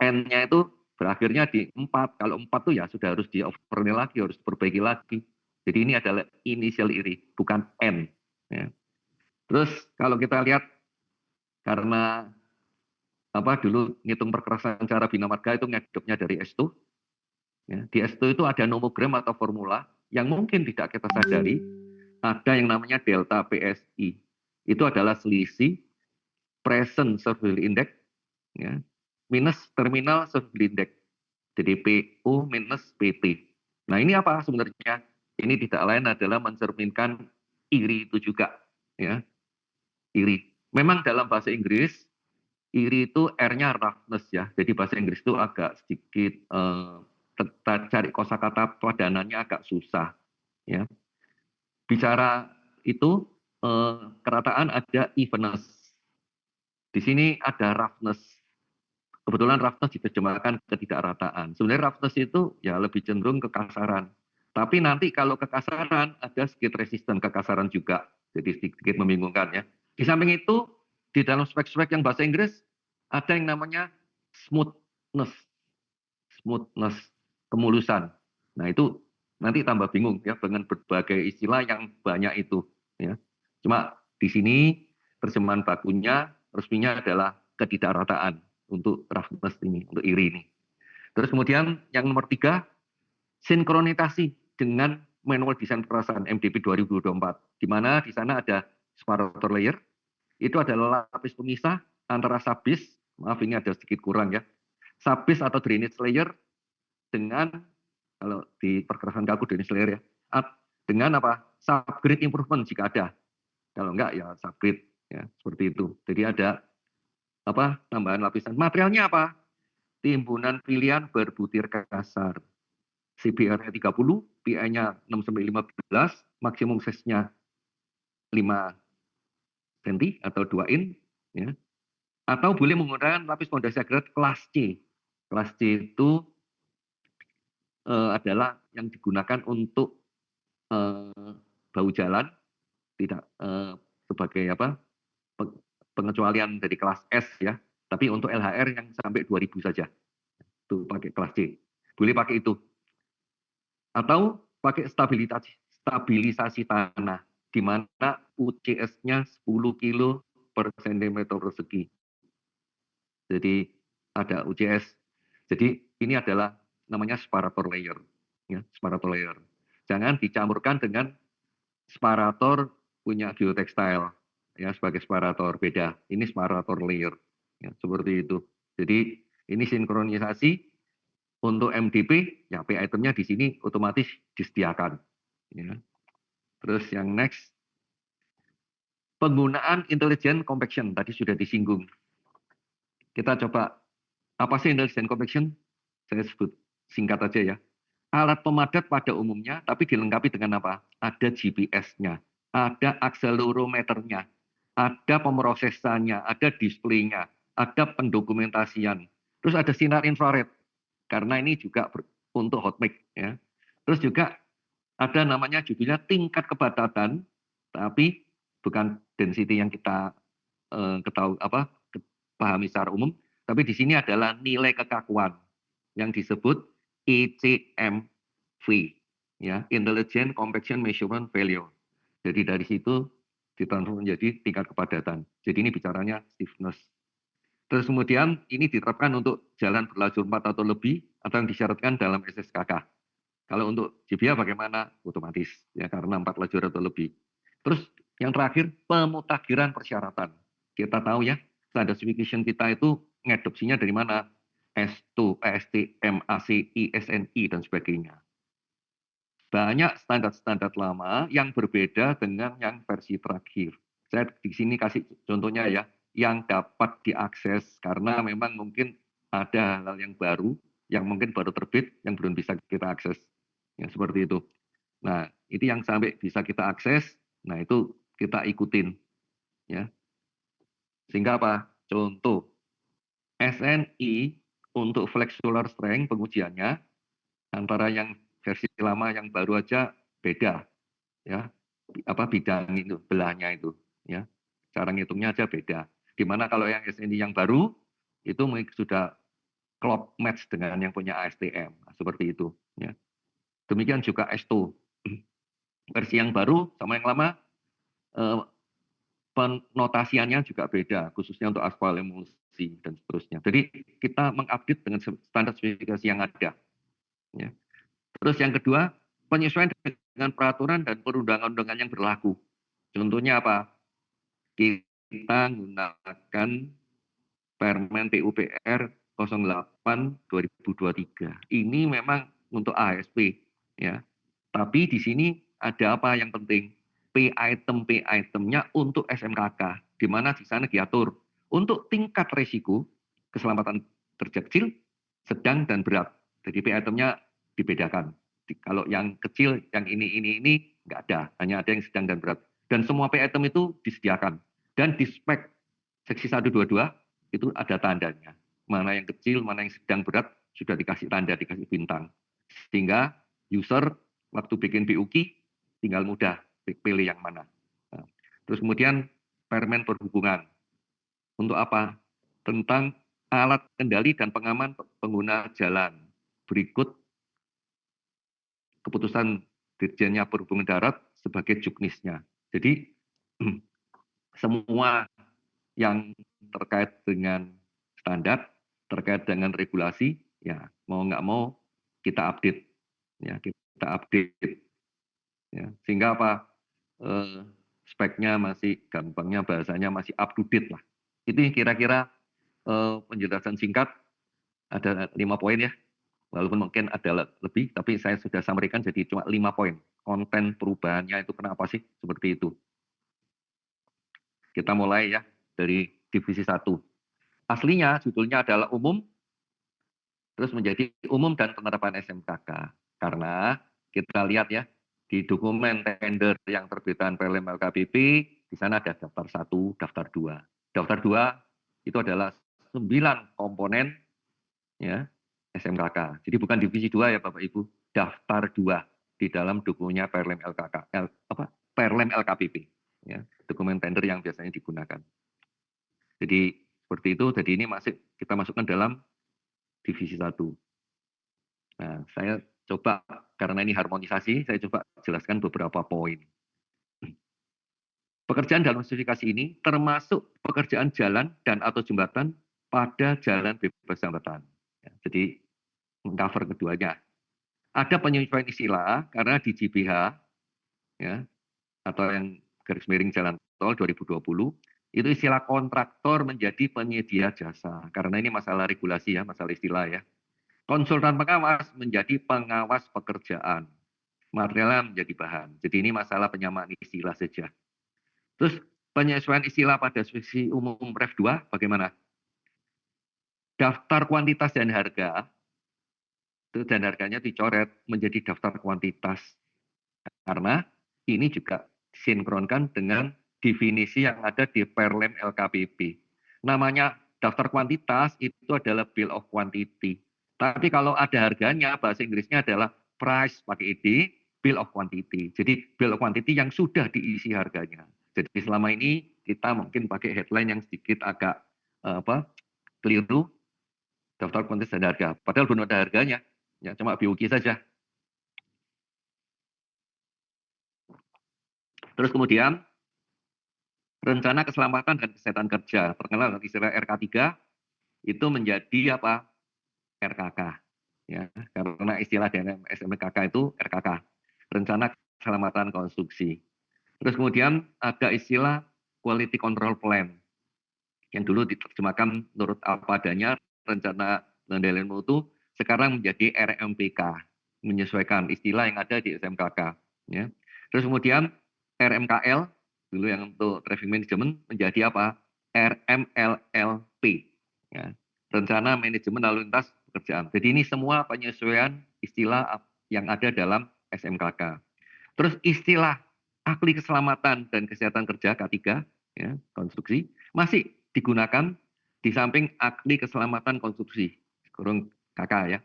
N-nya itu berakhirnya di 4. Kalau 4 tuh ya sudah harus di-overlay lagi, harus diperbaiki lagi. Jadi ini adalah initial iri, bukan N. Ya. Terus kalau kita lihat, karena dulu ngitung perkerasan secara bina marga itu ngedopnya dari S2. Ya. Di S2 itu ada nomogram atau formula yang mungkin tidak kita sadari, ada yang namanya delta PSI. Itu adalah selisih present survival index ya, minus terminal survival index. Jadi PO minus PT. Nah ini apa sebenarnya? Ini tidak lain adalah mencerminkan iri itu juga. Ya, iri. Memang dalam bahasa Inggris, iri itu R-nya roughness ya. Jadi bahasa Inggris itu agak sedikit, cari kosakata padanannya agak susah. Ya. Bicara itu, kerataan ada evenness. Di sini ada roughness. Kebetulan roughness diterjemahkan ketidakrataan. Sebenarnya roughness itu ya lebih cenderung kekasaran. Tapi nanti kalau kekasaran ada sedikit resisten kekasaran juga. Jadi sedikit membingungkan ya. Di samping itu, di dalam spek-spek yang bahasa Inggris, ada yang namanya smoothness. Smoothness, kemulusan. Nah itu nanti tambah bingung ya dengan berbagai istilah yang banyak itu. Ya. Cuma di sini terjemahan bakunya resminya adalah ketidakrataan untuk roughness ini, untuk iri ini. Terus kemudian yang nomor 3, sinkronisasi dengan manual design perasaan MDP 2024, di mana di sana ada separator layer, itu adalah lapis pemisah antara subis, maaf ini ada sedikit kurang ya, subis atau drainage layer dengan, kalau di pergerakan kaku drainage layer ya, dengan apa? Subgrade improvement jika ada. Kalau enggak ya subgrade ya, seperti itu. Jadi ada tambahan lapisan. Materialnya apa? Timbunan pilihan berbutir kasar. CBR-nya 30, PI-nya 6-15, maksimum size-nya 5 cm atau 2 in. Ya. Atau boleh menggunakan lapis fondasi agregat kelas C. Kelas C itu adalah yang digunakan untuk bahu jalan, tidak sebagai pengecualian dari kelas S ya. Tapi untuk LHR yang sampai 2000 saja. Itu pakai kelas C. Boleh pakai itu. Atau pakai stabilisasi tanah, di mana UCS-nya 10 kilo per sentimeter persegi. Jadi ada UCS. Jadi ini adalah namanya separator layer. Ya, separator layer. Jangan dicampurkan dengan separator punya geotextile. Ya, sebagai separator beda. Ini separator layer. Ya, seperti itu. Jadi ini sinkronisasi. Untuk MDP, ya pay itemnya di sini otomatis disediakan. Ya. Terus yang next, penggunaan intelligent compaction tadi sudah disinggung. Kita coba, apa sih intelligent compaction? Saya sebut singkat aja ya. Alat pemadat pada umumnya, tapi dilengkapi dengan apa? Ada GPS-nya, ada akselerometernya, ada pemrosesannya, ada displaynya, ada pendokumentasian. Terus ada sinar infrared, karena ini juga untuk hot mic ya. Terus juga ada namanya judulnya tingkat kepadatan, tapi bukan density yang kita ketahui pahami secara umum, tapi di sini adalah nilai kekakuan yang disebut ECMV ya, Intelligent Compaction Measurement Value. Jadi dari situ ditransform menjadi tingkat kepadatan. Jadi ini bicaranya stiffness. Terus kemudian ini diterapkan untuk jalan berlajur 4 atau lebih atau yang disyaratkan dalam SSKK. Kalau untuk JBA bagaimana? Otomatis ya karena 4 lajur atau lebih. Terus yang terakhir pemutakhiran persyaratan. Kita tahu ya standar specification kita itu ngadopsinya dari mana? S2, STM, ACI, SNI dan sebagainya. Banyak standar-standar lama yang berbeda dengan yang versi terakhir. Saya di sini kasih contohnya ya, yang dapat diakses karena memang mungkin ada hal yang baru, yang mungkin baru terbit, yang belum bisa kita akses. Ya, seperti itu. Nah, itu yang sampai bisa kita akses, nah itu kita ikutin. Ya. Sehingga apa? Contoh, SNI untuk flexular strength pengujiannya, antara yang versi lama yang baru aja beda. Ya, bidang itu, belahnya itu. Ya. Cara ngitungnya aja beda. Dimana kalau yang SNI yang baru, itu sudah klop match dengan yang punya ASTM, seperti itu. Ya. Demikian juga S2. Versi yang baru sama yang lama, penotasiannya juga beda, khususnya untuk aspal emulsi dan seterusnya. Jadi kita mengupdate dengan standar spesifikasi yang ada. Ya. Terus yang kedua, penyesuaian dengan peraturan dan perundang-undangan yang berlaku. Contohnya apa? Kita menggunakan Permen PUPR 08 2023. Ini memang untuk ASP, ya. Tapi di sini ada apa yang penting? P-itemnya untuk SMKK, di mana di sana diatur untuk tingkat resiko keselamatan kerja kecil, sedang dan berat. Jadi P-itemnya dibedakan. Kalau yang kecil, yang ini nggak ada, hanya ada yang sedang dan berat. Dan semua P-item itu disediakan. Dan di spek seksi 122 itu ada tandanya. Mana yang kecil, mana yang sedang berat, sudah dikasih tanda, dikasih bintang. Sehingga user waktu bikin BUK tinggal mudah pilih yang mana. Nah, terus kemudian permen perhubungan. Untuk apa? Tentang alat kendali dan pengaman pengguna jalan. Berikut keputusan Dirjennya Perhubungan Darat sebagai juknisnya. Jadi semua yang terkait dengan standar, terkait dengan regulasi, ya mau nggak mau kita update, ya kita update, ya sehingga apa speknya masih gampangnya bahasanya masih up to date lah. Itu kira-kira penjelasan singkat, ada 5 poin ya, walaupun mungkin ada lebih, tapi saya sudah sampaikan jadi cuma 5 poin. Konten perubahannya itu kenapa sih seperti itu? Kita mulai ya dari divisi 1. Aslinya judulnya adalah umum, terus menjadi umum dan penerapan SMKK. Karena kita lihat ya, di dokumen tender yang terbitan PLM LKPP, di sana ada daftar 1, daftar 2. Daftar 2 itu adalah 9 komponen ya, SMKK. Jadi bukan divisi 2 ya Bapak Ibu, daftar 2 di dalam dokumennya PLM PLM LKPP. Ya, dokumen tender yang biasanya digunakan. Jadi seperti itu, jadi ini kita masukkan dalam divisi 1. Nah, saya coba, karena ini harmonisasi, saya coba jelaskan beberapa poin. Pekerjaan dalam spesifikasi ini termasuk pekerjaan jalan dan atau jembatan pada jalan bebas hambatan. Ya, jadi mengcover keduanya. Ada penyesuaian istilah karena di JBH ya, atau yang garis miring jalan tol 2020 itu istilah kontraktor menjadi penyedia jasa. Karena ini masalah regulasi ya, masalah istilah ya. Konsultan pengawas menjadi pengawas pekerjaan. Materialnya menjadi bahan. Jadi ini masalah penyamaan istilah saja. Terus penyesuaian istilah pada spesifikasi umum Ref 2 bagaimana? Daftar kuantitas dan harga, dan harganya dicoret menjadi daftar kuantitas. Karena ini juga sinkronkan dengan definisi yang ada di Perlem LKPP. Namanya daftar kuantitas itu adalah bill of quantity. Tapi kalau ada harganya, bahasa Inggrisnya adalah price pakai id, bill of quantity. Jadi bill of quantity yang sudah diisi harganya. Jadi selama ini kita mungkin pakai headline yang sedikit agak keliru, daftar kuantitas dan harga. Padahal belum ada harganya, ya cuma BUQ saja. Terus kemudian rencana keselamatan dan kesehatan kerja, terkenal dengan istilah RK3, itu menjadi apa? RKK. Ya, karena istilah dalam SMKK itu RKK, rencana keselamatan konstruksi. Terus kemudian ada istilah quality control plan, yang dulu diterjemahkan menurut apa adanya, rencana pengendalian mutu, sekarang menjadi RMPK, menyesuaikan istilah yang ada di SMKK. Ya. Terus kemudian RMKL, dulu yang untuk traffic management, menjadi apa? RMLLP, ya. Rencana manajemen lalu lintas pekerjaan. Jadi ini semua penyesuaian istilah yang ada dalam SMKK. Terus istilah ahli keselamatan dan kesehatan kerja K3, ya, konstruksi, masih digunakan di samping ahli keselamatan konstruksi, kurung KK ya,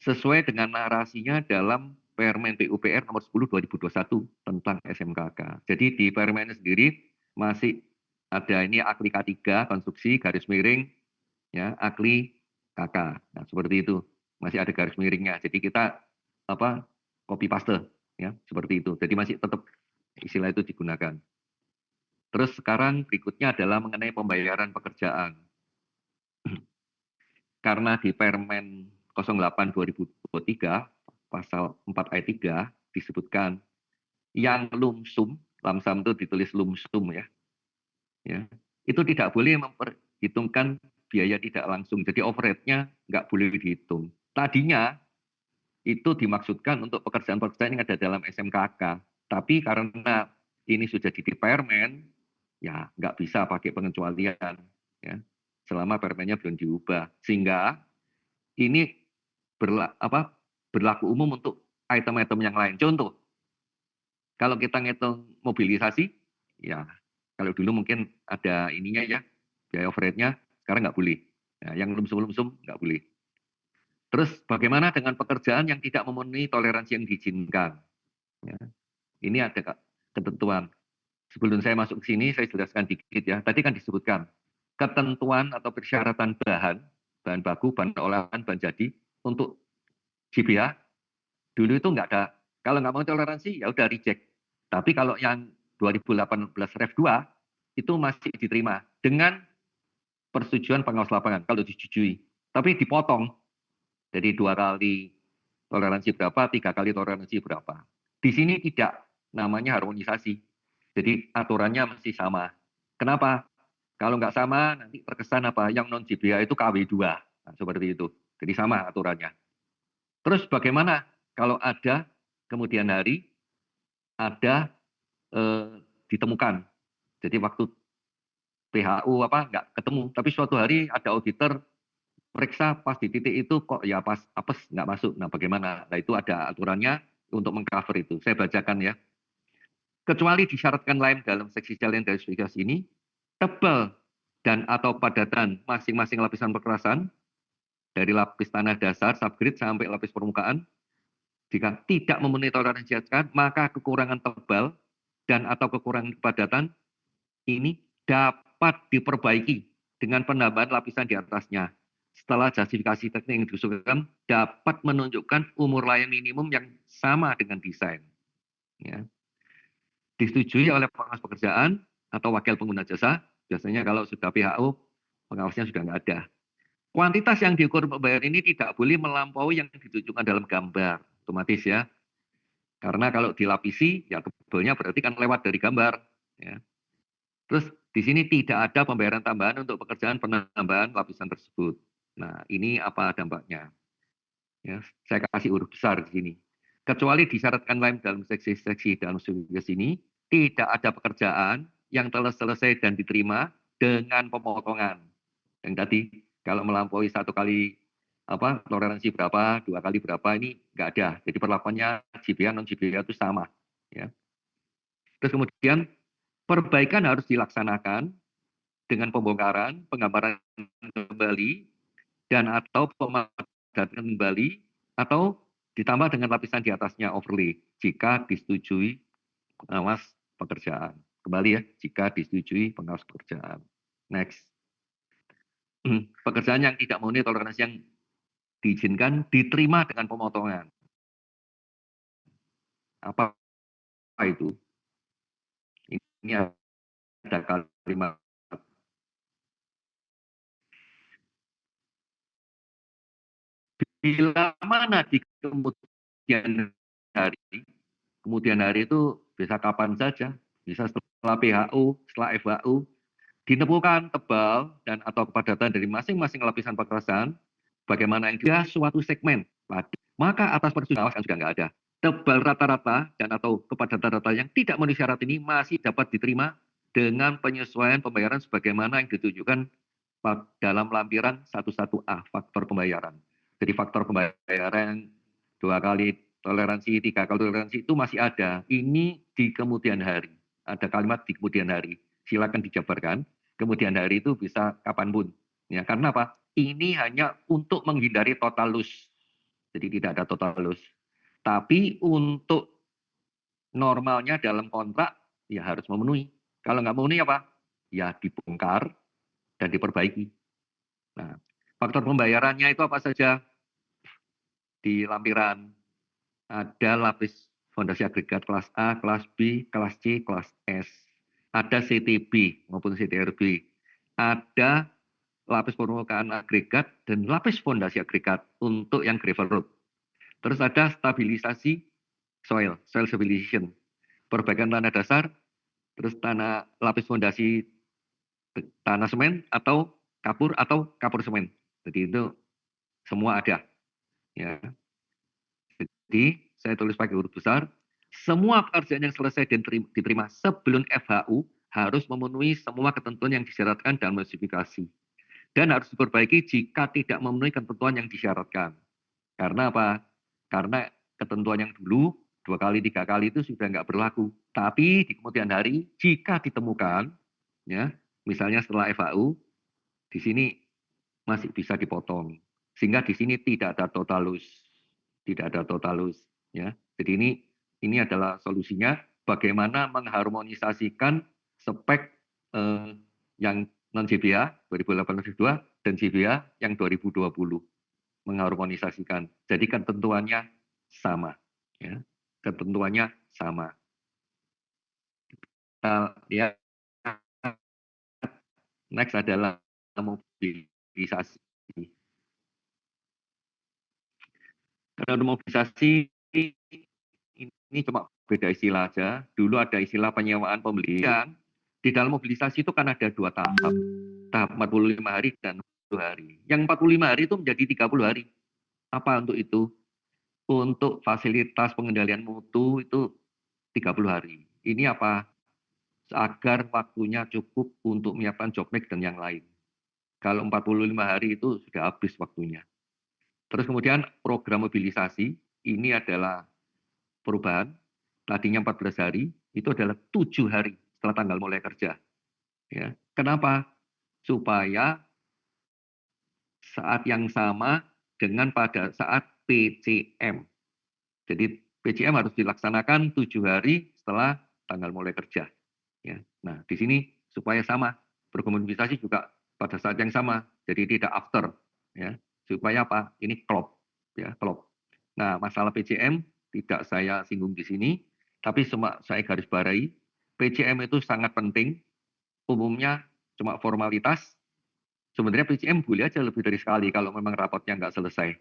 sesuai dengan narasinya dalam Permen PUPR nomor 10 2021 tentang SMKK. Jadi di Permen sendiri masih ada ini ahli K3 konstruksi garis miring ya, ahli KK. Nah, seperti itu. Masih ada garis miringnya. Jadi kita copy paste ya, seperti itu. Jadi masih tetap istilah itu digunakan. Terus sekarang berikutnya adalah mengenai pembayaran pekerjaan. Karena di Permen 08 2023 pasal 4 ayat 3 disebutkan yang lumsum, lamsam itu ditulis lumsum ya. Itu tidak boleh memperhitungkan biaya tidak langsung. Jadi overhead-nya nggak boleh dihitung. Tadinya itu dimaksudkan untuk pekerjaan-pekerjaan yang ada dalam SMKK. Tapi karena ini sudah di Permen, ya nggak bisa pakai pengecualian. Ya, selama permennya belum diubah. Sehingga ini berlaku umum untuk item-item yang lain. Contoh, kalau kita ngitung mobilisasi, ya kalau dulu mungkin ada ininya ya, biaya overhead-nya, sekarang nggak boleh. Nah, yang lumsum-lumsum nggak boleh. Terus bagaimana dengan pekerjaan yang tidak memenuhi toleransi yang diizinkan? Ya, ini ada ketentuan. Sebelum saya masuk ke sini, saya jelaskan dikit ya. Tadi kan disebutkan ketentuan atau persyaratan bahan baku, bahan olahan, bahan jadi untuk GBA dulu itu nggak ada. Kalau nggak mau toleransi ya udah reject. Tapi kalau yang 2018 Rev 2 itu masih diterima dengan persetujuan pengawas lapangan kalau disetujui. Tapi dipotong. Jadi 2 kali toleransi berapa, 3 kali toleransi berapa. Di sini tidak namanya harmonisasi. Jadi aturannya masih sama. Kenapa? Kalau nggak sama nanti terkesan apa? Yang non GBA itu KW2. Nah, seperti itu. Jadi sama aturannya. Terus bagaimana kalau ada kemudian hari ada ditemukan. Jadi waktu PHU nggak ketemu, tapi suatu hari ada auditor periksa pas di titik itu kok ya pas apes nggak masuk. Nah bagaimana? Nah itu ada aturannya untuk mengcover itu. Saya bacakan ya. Kecuali disyaratkan lain dalam seksi jalan dari spesifikasi ini, tebal dan atau padatan masing-masing lapisan perkerasan dari lapis tanah dasar, subgrade sampai lapis permukaan, jika tidak memenuhi toleransi diataskan, maka kekurangan tebal dan atau kekurangan kepadatan ini dapat diperbaiki dengan penambahan lapisan di atasnya. Setelah justifikasi teknik yang diusulkan dapat menunjukkan umur layan minimum yang sama dengan desain. Ya. Disetujui oleh pengawas pekerjaan atau wakil pengguna jasa. Biasanya kalau sudah PHU, pengawasnya sudah nggak ada. Kuantitas yang diukur pembayaran ini tidak boleh melampaui yang ditunjukkan dalam gambar. Otomatis ya. Karena kalau dilapisi, ya tebalnya berarti kan lewat dari gambar. Ya. Terus di sini tidak ada pembayaran tambahan untuk pekerjaan penambahan lapisan tersebut. Nah, ini apa dampaknya? Ya, saya kasih huruf besar di sini. Kecuali disyaratkan lain dalam seksi-seksi dalam spesifikasi ini, tidak ada pekerjaan yang telah selesai dan diterima dengan pemotongan. Yang tadi, kalau melampaui 1 kali toleransi berapa, 2 kali berapa, ini nggak ada. Jadi perlakuannya GBA non-GBA itu sama. Ya. Terus kemudian perbaikan harus dilaksanakan dengan pembongkaran, penggambaran kembali, dan atau pemadatan kembali, atau ditambah dengan lapisan di atasnya overlay, jika disetujui pengawas pekerjaan. Kembali ya, jika disetujui pengawas pekerjaan. Next. Pekerjaan yang tidak memenuhi toleransi yang diizinkan diterima dengan pemotongan. Apa itu? Ini ada kalimat bila mana di kemudian hari itu bisa kapan saja, bisa setelah PHU, setelah FHU, ditemukan tebal dan atau kepadatan dari masing-masing lapisan pekerjaan, bagaimana yang juga suatu segmen, maka atas persetujuan sudah nggak ada. Tebal rata-rata dan atau kepadatan rata yang tidak memenuhi syarat ini masih dapat diterima dengan penyesuaian pembayaran sebagaimana yang ditunjukkan dalam lampiran 11A, faktor pembayaran. Jadi faktor pembayaran 2 kali toleransi, 3 kali toleransi itu masih ada. Ini di kemudian hari. Ada kalimat di kemudian hari. Silakan dijabarkan. Kemudian hari itu bisa kapanpun. Ya, karena apa? Ini hanya untuk menghindari total loss. Jadi tidak ada total loss. Tapi untuk normalnya dalam kontrak, ya harus memenuhi. Kalau nggak memenuhi apa? Ya dibongkar dan diperbaiki. Nah, Faktor pembayarannya itu apa saja? Di lampiran ada lapis fondasi agregat kelas A, kelas B, kelas C, kelas S. Ada CTB maupun CTRB. Ada lapis permukaan agregat dan lapis fondasi agregat untuk yang gravel road. Terus ada stabilisasi soil stabilization, perbaikan tanah dasar, terus lapis fondasi tanah semen atau kapur semen. Jadi itu semua ada. Ya. Jadi saya tulis pakai huruf besar. Semua pekerjaan yang selesai dan diterima sebelum FHU harus memenuhi semua ketentuan yang disyaratkan dalam spesifikasi. Dan harus diperbaiki jika tidak memenuhi ketentuan yang disyaratkan. Karena apa? Karena ketentuan yang dulu 2 kali 3 kali itu sudah nggak berlaku. Tapi di kemudian hari jika ditemukan, ya misalnya setelah FAU, di sini masih bisa dipotong. Sehingga di sini tidak ada totalus, ya. Jadi ini adalah solusinya. Bagaimana mengharmonisasikan spek yang non JBA 2018-2 dan JBA yang 2020, mengharmonisasikan. Jadi ketentuannya sama, ya. Ketentuannya sama. Ya, next adalah mobilisasi. Karena mobilisasi ini cuma beda istilah aja. Dulu ada istilah penyewaan pembelian. Di dalam mobilisasi itu kan ada 2 tahap. Tahap 45 hari dan 10 hari. Yang 45 hari itu menjadi 30 hari. Apa untuk itu? Untuk fasilitas pengendalian mutu itu 30 hari. Ini apa? Agar waktunya cukup untuk menyiapkan jobnek dan yang lain. Kalau 45 hari itu sudah habis waktunya. Terus kemudian program mobilisasi, ini adalah perubahan. Tadinya 14 hari, itu adalah 7 hari setelah tanggal mulai kerja. Ya. Kenapa? Supaya saat yang sama dengan pada saat PCM. Jadi PCM harus dilaksanakan 7 hari setelah tanggal mulai kerja. Ya. Nah, di sini supaya sama, berkomunikasi juga pada saat yang sama, jadi tidak after. Ya. Supaya apa? Ini klop. Ya, klop. Nah, masalah PCM tidak saya singgung di sini, tapi saya garis bawahi, PCM itu sangat penting, umumnya cuma formalitas. Sebenarnya PCM boleh aja lebih dari sekali kalau memang rapotnya nggak selesai.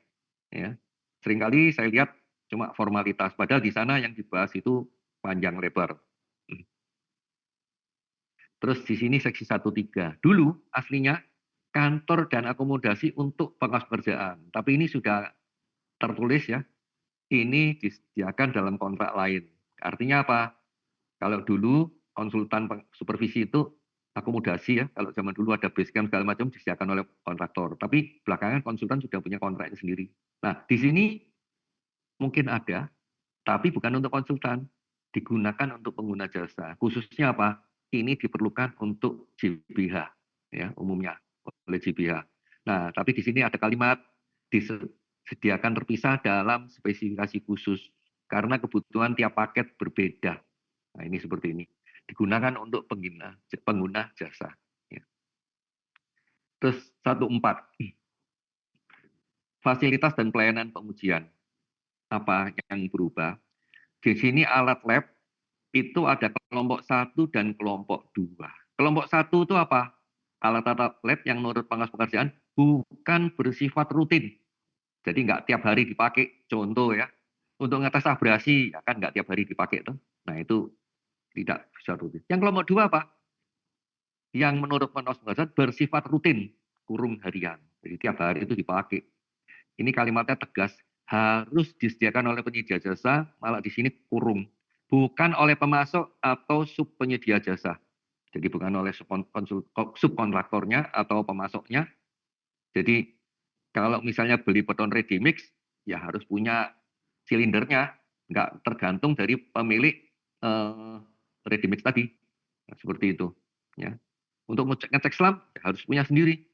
Ya. Seringkali saya lihat cuma formalitas, padahal di sana yang dibahas itu panjang lebar. Terus di sini seksi 13. Dulu aslinya kantor dan akomodasi untuk pengawas pekerjaan. Tapi ini sudah tertulis ya, ini disediakan dalam kontrak lain. Artinya apa? Kalau dulu konsultan supervisi itu akomodasi ya, kalau zaman dulu ada base camp segala macam disediakan oleh kontraktor. Tapi belakangan konsultan sudah punya kontraknya sendiri. Nah, di sini mungkin ada, tapi bukan untuk konsultan, digunakan untuk pengguna jasa. Khususnya apa? Ini diperlukan untuk JBH, ya umumnya oleh JBH. Nah, tapi di sini ada kalimat disediakan terpisah dalam spesifikasi khusus karena kebutuhan tiap paket berbeda. Nah, ini seperti ini. Digunakan untuk pengguna jasa. Ya. Terus 14. Fasilitas dan pelayanan pengujian. Apa yang berubah? Di sini alat lab itu ada kelompok 1 dan kelompok 2. Kelompok 1 itu apa? Alat-alat lab yang menurut pengawas pekerjaan bukan bersifat rutin. Jadi nggak tiap hari dipakai. Contoh ya, untuk ngetes abrasi ya kan nggak tiap hari dipakai tuh. Nah itu tidak bisa rutin. Yang kelompok 2 apa? Yang menurut pengawas pekerjaan bersifat rutin, kurung harian. Jadi tiap hari itu dipakai. Ini kalimatnya tegas, harus disediakan oleh penyedia jasa, malah di sini kurung. Bukan oleh pemasok atau sub penyedia jasa. Jadi bukan oleh subkontraktornya atau pemasoknya. Jadi kalau misalnya beli beton ready mix, ya harus punya silindernya, nggak tergantung dari pemilik ready mix tadi. Nah, seperti itu. Ya. Untuk ngecek selam, ya harus punya sendiri.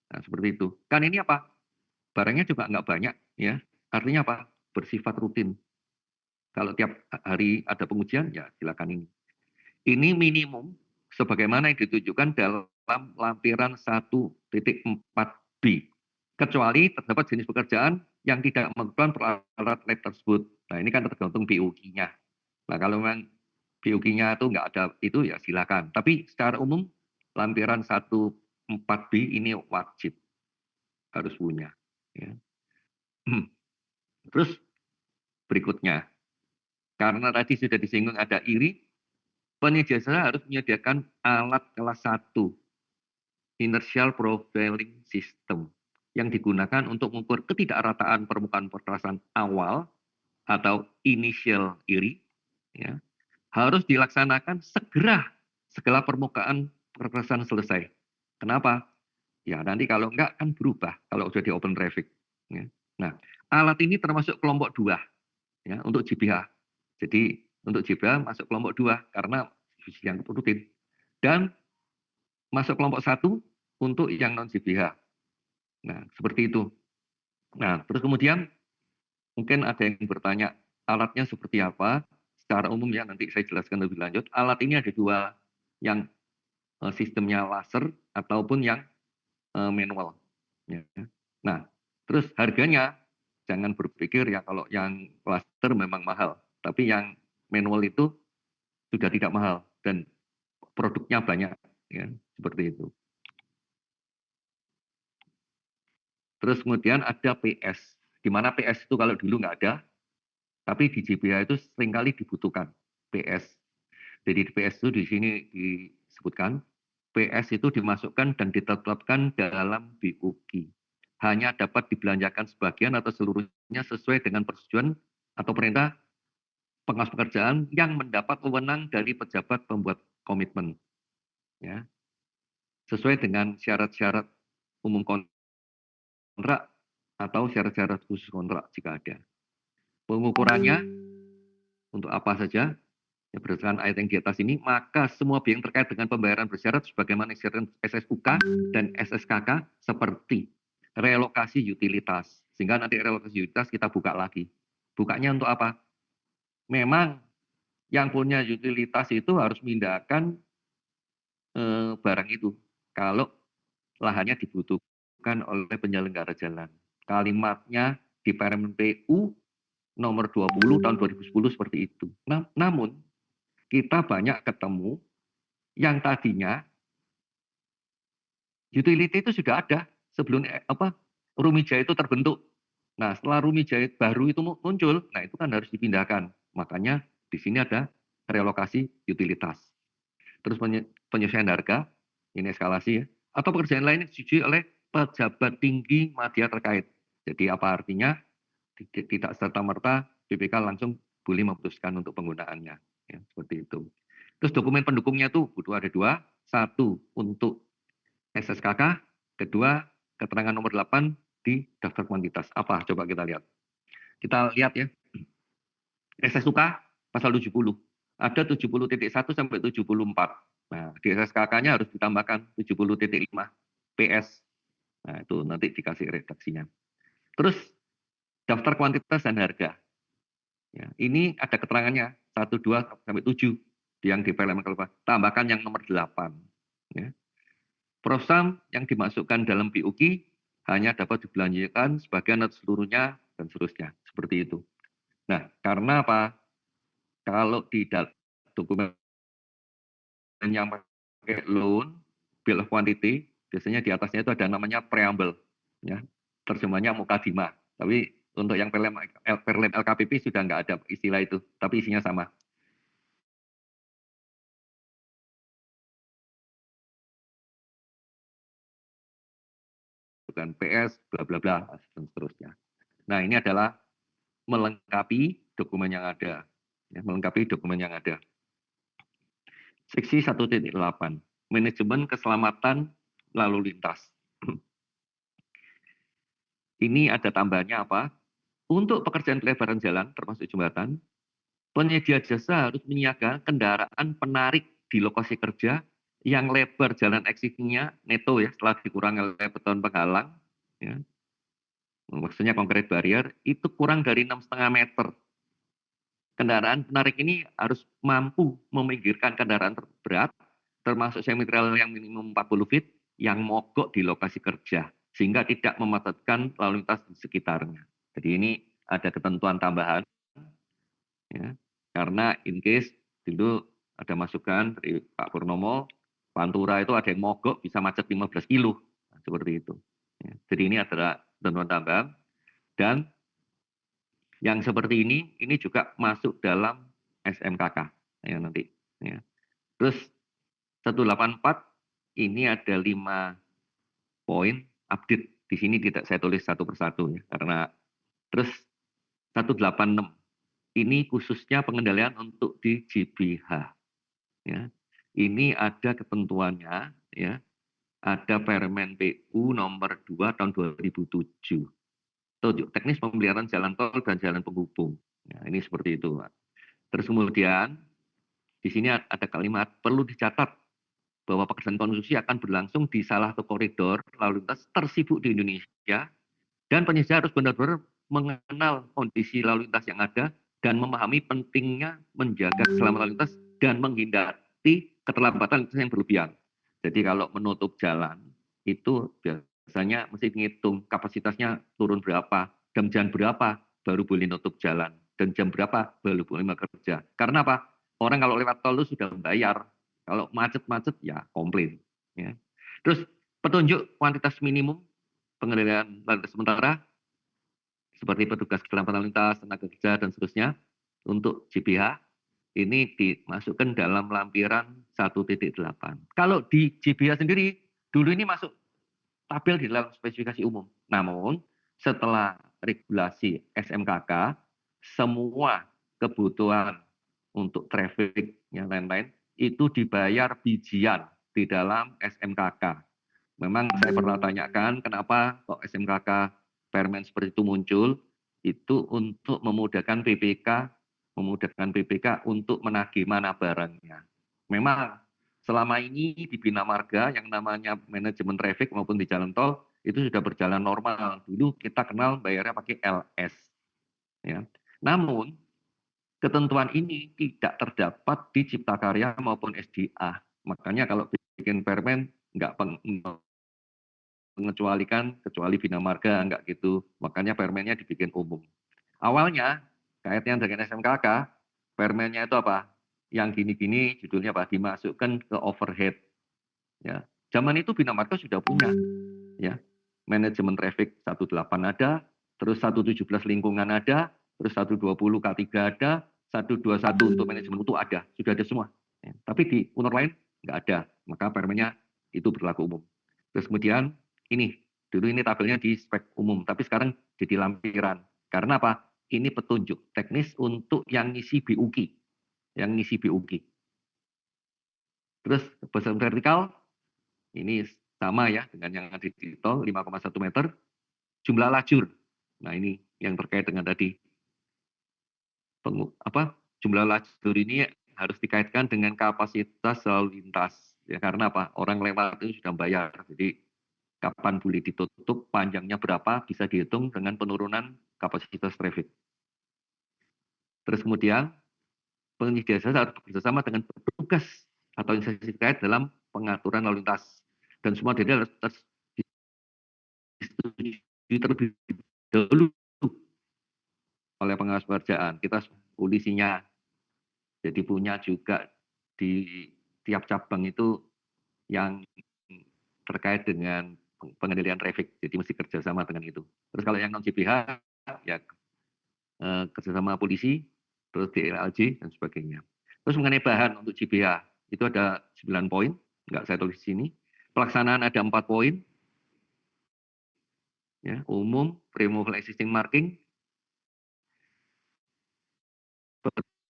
Nah, seperti itu. Kan ini apa? Barangnya juga nggak banyak, ya. Artinya apa? Bersifat rutin. Kalau tiap hari ada pengujian, ya silakan ini. Ini minimum sebagaimana yang ditunjukkan dalam lampiran 1.4b. kecuali terdapat jenis pekerjaan yang tidak memerlukan peralatan lab tersebut. Nah, ini kan tergantung BUG-nya. Nah, kalau memang BUG-nya itu nggak ada itu ya silakan. Tapi secara umum lampiran 14B ini wajib harus punya. Ya. Terus berikutnya, karena tadi sudah disinggung ada IRI, penyedia jasa harus menyediakan alat kelas 1 inertial profiling system yang digunakan untuk mengukur ketidakrataan permukaan perkerasan awal atau initial IRI, ya, harus dilaksanakan segera setelah permukaan perkerasan selesai. Kenapa? Ya nanti kalau enggak kan berubah kalau sudah di open traffic. Ya. Nah, alat ini termasuk kelompok 2 ya, untuk GBH. Jadi untuk GBH masuk kelompok 2 karena yang rutin. Dan masuk kelompok 1 untuk yang non GBH. Nah, seperti itu. Nah, terus kemudian mungkin ada yang bertanya, alatnya seperti apa? Secara umum ya, nanti saya jelaskan lebih lanjut. Alat ini ada 2, yang sistemnya laser ataupun yang manual. Ya. Nah, terus harganya jangan berpikir ya kalau yang laser memang mahal, tapi yang manual itu sudah tidak mahal dan produknya banyak, ya, seperti itu. Terus kemudian ada PS, di mana PS itu kalau dulu nggak ada, tapi di JBH itu seringkali dibutuhkan PS. Jadi di PS itu di sini disebutkan, PS itu dimasukkan dan ditetapkan dalam BUG. Hanya dapat dibelanjakan sebagian atau seluruhnya sesuai dengan persetujuan atau perintah pengawas pekerjaan yang mendapat wewenang dari pejabat pembuat komitmen. Ya. Sesuai dengan syarat-syarat umum kontrak atau syarat-syarat khusus kontrak jika ada. Pengukurannya untuk apa saja? Ya, berdasarkan ayat yang di atas ini, maka semua biaya yang terkait dengan pembayaran bersyarat sebagaimana disyaratkan SSUK dan SSKK seperti relokasi utilitas. Sehingga nanti relokasi utilitas kita buka lagi. Bukanya untuk apa? Memang yang punya utilitas itu harus memindahkan barang itu. Kalau lahannya dibutuhkan oleh penyelenggara jalan. Kalimatnya di Permen PU nomor 20 tahun 2010 seperti itu. Namun kita banyak ketemu yang tadinya utility itu sudah ada sebelum Rumijaya itu terbentuk. Nah, setelah Rumijaya baru itu muncul, nah itu kan harus dipindahkan. Makanya di sini ada relokasi utilitas. Terus penyesuaian harga, ini eskalasi ya, atau pekerjaan lain yang disetujui oleh pejabat tinggi media terkait. Jadi apa artinya? Tidak serta-merta BPK langsung boleh memutuskan untuk penggunaannya. Ya, seperti itu. Terus dokumen pendukungnya itu butuh ada 2. 1 untuk SSKK, kedua keterangan nomor 8 di daftar kuantitas. Apa? Coba kita lihat. Kita lihat ya. SSUK pasal 70. Ada 70.1 sampai 74. Nah, di SSKK-nya harus ditambahkan 70.5 PS. Nah, itu nanti dikasih redaksinya. Terus daftar kuantitas dan harga. Ya, ini ada keterangannya 1, 2 sampai 7 yang di PLM Kalpa. Tambahkan yang nomor 8. Ya. Prosam yang dimasukkan dalam BUG hanya dapat dibelanjakan sebagian atau seluruhnya dan seterusnya. Seperti itu. Nah, karena apa? Kalau di dokumen yang pakai loan, bill of quantity, biasanya di atasnya itu ada namanya preamble. Ya. Terjemahnya mukadimah. Tapi untuk yang PLM LKPP sudah nggak ada istilah itu, tapi isinya sama. Bukan PS, bla bla bla, dan seterusnya. Nah, ini adalah melengkapi dokumen yang ada. Ya, melengkapi dokumen yang ada. Seksi 1.8, manajemen keselamatan lalu lintas. Ini ada tambahannya apa? Untuk pekerjaan pelebaran jalan, termasuk jembatan, penyedia jasa harus menyiagakan kendaraan penarik di lokasi kerja yang lebar jalan existing-nya neto ya, setelah dikurangi oleh beton penghalang, ya, maksudnya konkret barrier, itu kurang dari 6,5 meter. Kendaraan penarik ini harus mampu meminggirkan kendaraan berat, termasuk semi trailer yang minimum 40 feet, yang mogok di lokasi kerja. sehingga tidak memacetkan lalu lintas di sekitarnya. Jadi ini ada ketentuan tambahan, ya, karena in case dulu ada masukan dari Pak Purnomo, Pantura itu ada yang mogok bisa macet 15 kilo, nah, seperti itu. Ya, jadi ini adalah ketentuan tambahan, dan yang seperti ini juga masuk dalam SMKK ya nanti. Ya. Terus 184 ini ada 5 poin update. Di sini tidak saya tulis satu persatu ya, karena terus 186 ini khususnya pengendalian untuk di GBH. Ya. Ini ada ketentuannya, ya. Ada Permen PU nomor 2 tahun 2007. Tunjuk teknis pemeliharaan jalan tol dan jalan penghubung. Ya, ini seperti itu, Pak. Terus kemudian di sini ada kalimat perlu dicatat bahwa pekerjaan konstruksi akan berlangsung di salah satu koridor lalu lintas tersibuk di Indonesia, dan penyedia harus benar-benar mengenal kondisi lalu lintas yang ada dan memahami pentingnya menjaga keselamatan lalu lintas dan menghindari keterlambatan yang berlebihan. Jadi kalau menutup jalan itu biasanya mesti ngitung kapasitasnya turun berapa, jam berapa baru boleh nutup jalan, dan jam berapa baru boleh bekerja. Karena apa? Orang kalau lewat tol itu sudah membayar. Kalau macet-macet ya komplain. Ya. Terus petunjuk kuantitas minimum pengendalian lalu lintas sementara seperti petugas keselamatan lalu lintas, tenaga kerja, dan seterusnya untuk GBH ini dimasukkan dalam lampiran 1.8. Kalau di GBH sendiri, dulu ini masuk tabel di dalam spesifikasi umum. Namun setelah regulasi SMKK, semua kebutuhan untuk traffic yang lain-lain itu dibayar bijian di dalam SMKK. Memang saya pernah tanyakan kenapa kok SMKK permen seperti itu muncul, itu untuk memudahkan PPK untuk menagih mana barangnya. Memang selama ini di Bina Marga yang namanya manajemen traffic maupun di jalan tol itu sudah berjalan normal. Dulu kita kenal bayarnya pakai LS. Ya. Namun ketentuan ini tidak terdapat di Cipta Karya maupun SDA. Makanya kalau bikin permen nggak mengecualikan kecuali Bina Marga, enggak gitu. Makanya permennya dibikin umum. Awalnya kaitannya dengan SMKK, permennya itu apa? Yang gini-gini judulnya apa? Dimasukkan ke overhead. Ya. Zaman itu Bina Marga sudah punya, ya. Manajemen traffic 18 ada, terus 117 lingkungan ada, terus 120 K3 ada, 121 untuk manajemen mutu ada, sudah ada semua. Ya. Tapi di UNOR lain nggak ada, maka permennya itu berlaku umum. Terus kemudian ini, dulu ini tabelnya di spek umum, tapi sekarang jadi lampiran. Karena apa? Ini petunjuk teknis untuk yang ngisi BUK. Yang ngisi BUK. Terus berdasarkan vertikal, ini sama ya dengan yang ada di tol, 5,1 meter. Jumlah lajur. Nah ini yang terkait dengan tadi. Jumlah lajur ini harus dikaitkan dengan kapasitas lalu lintas. Ya, karena apa? Orang lewat itu sudah bayar. Jadi kapan boleh ditutup, panjangnya berapa, bisa dihitung dengan penurunan kapasitas traffic. Terus kemudian, penyedia jasa harus bekerjasama dengan petugas atau instansi terkait dalam pengaturan lalu lintas. Dan semua data harus disetujui terlebih dahulu oleh pengawas pekerjaan. Kita polisinya, jadi punya juga di tiap cabang itu yang terkait dengan pengendalian traffic, jadi mesti kerjasama dengan itu. Terus kalau yang non GBH, ya kerjasama polisi, terus DLLJ, dan sebagainya. Terus mengenai bahan untuk GBH, itu ada 9 poin, nggak saya tulis di sini. Pelaksanaan ada 4 poin, ya, umum, removal existing marking,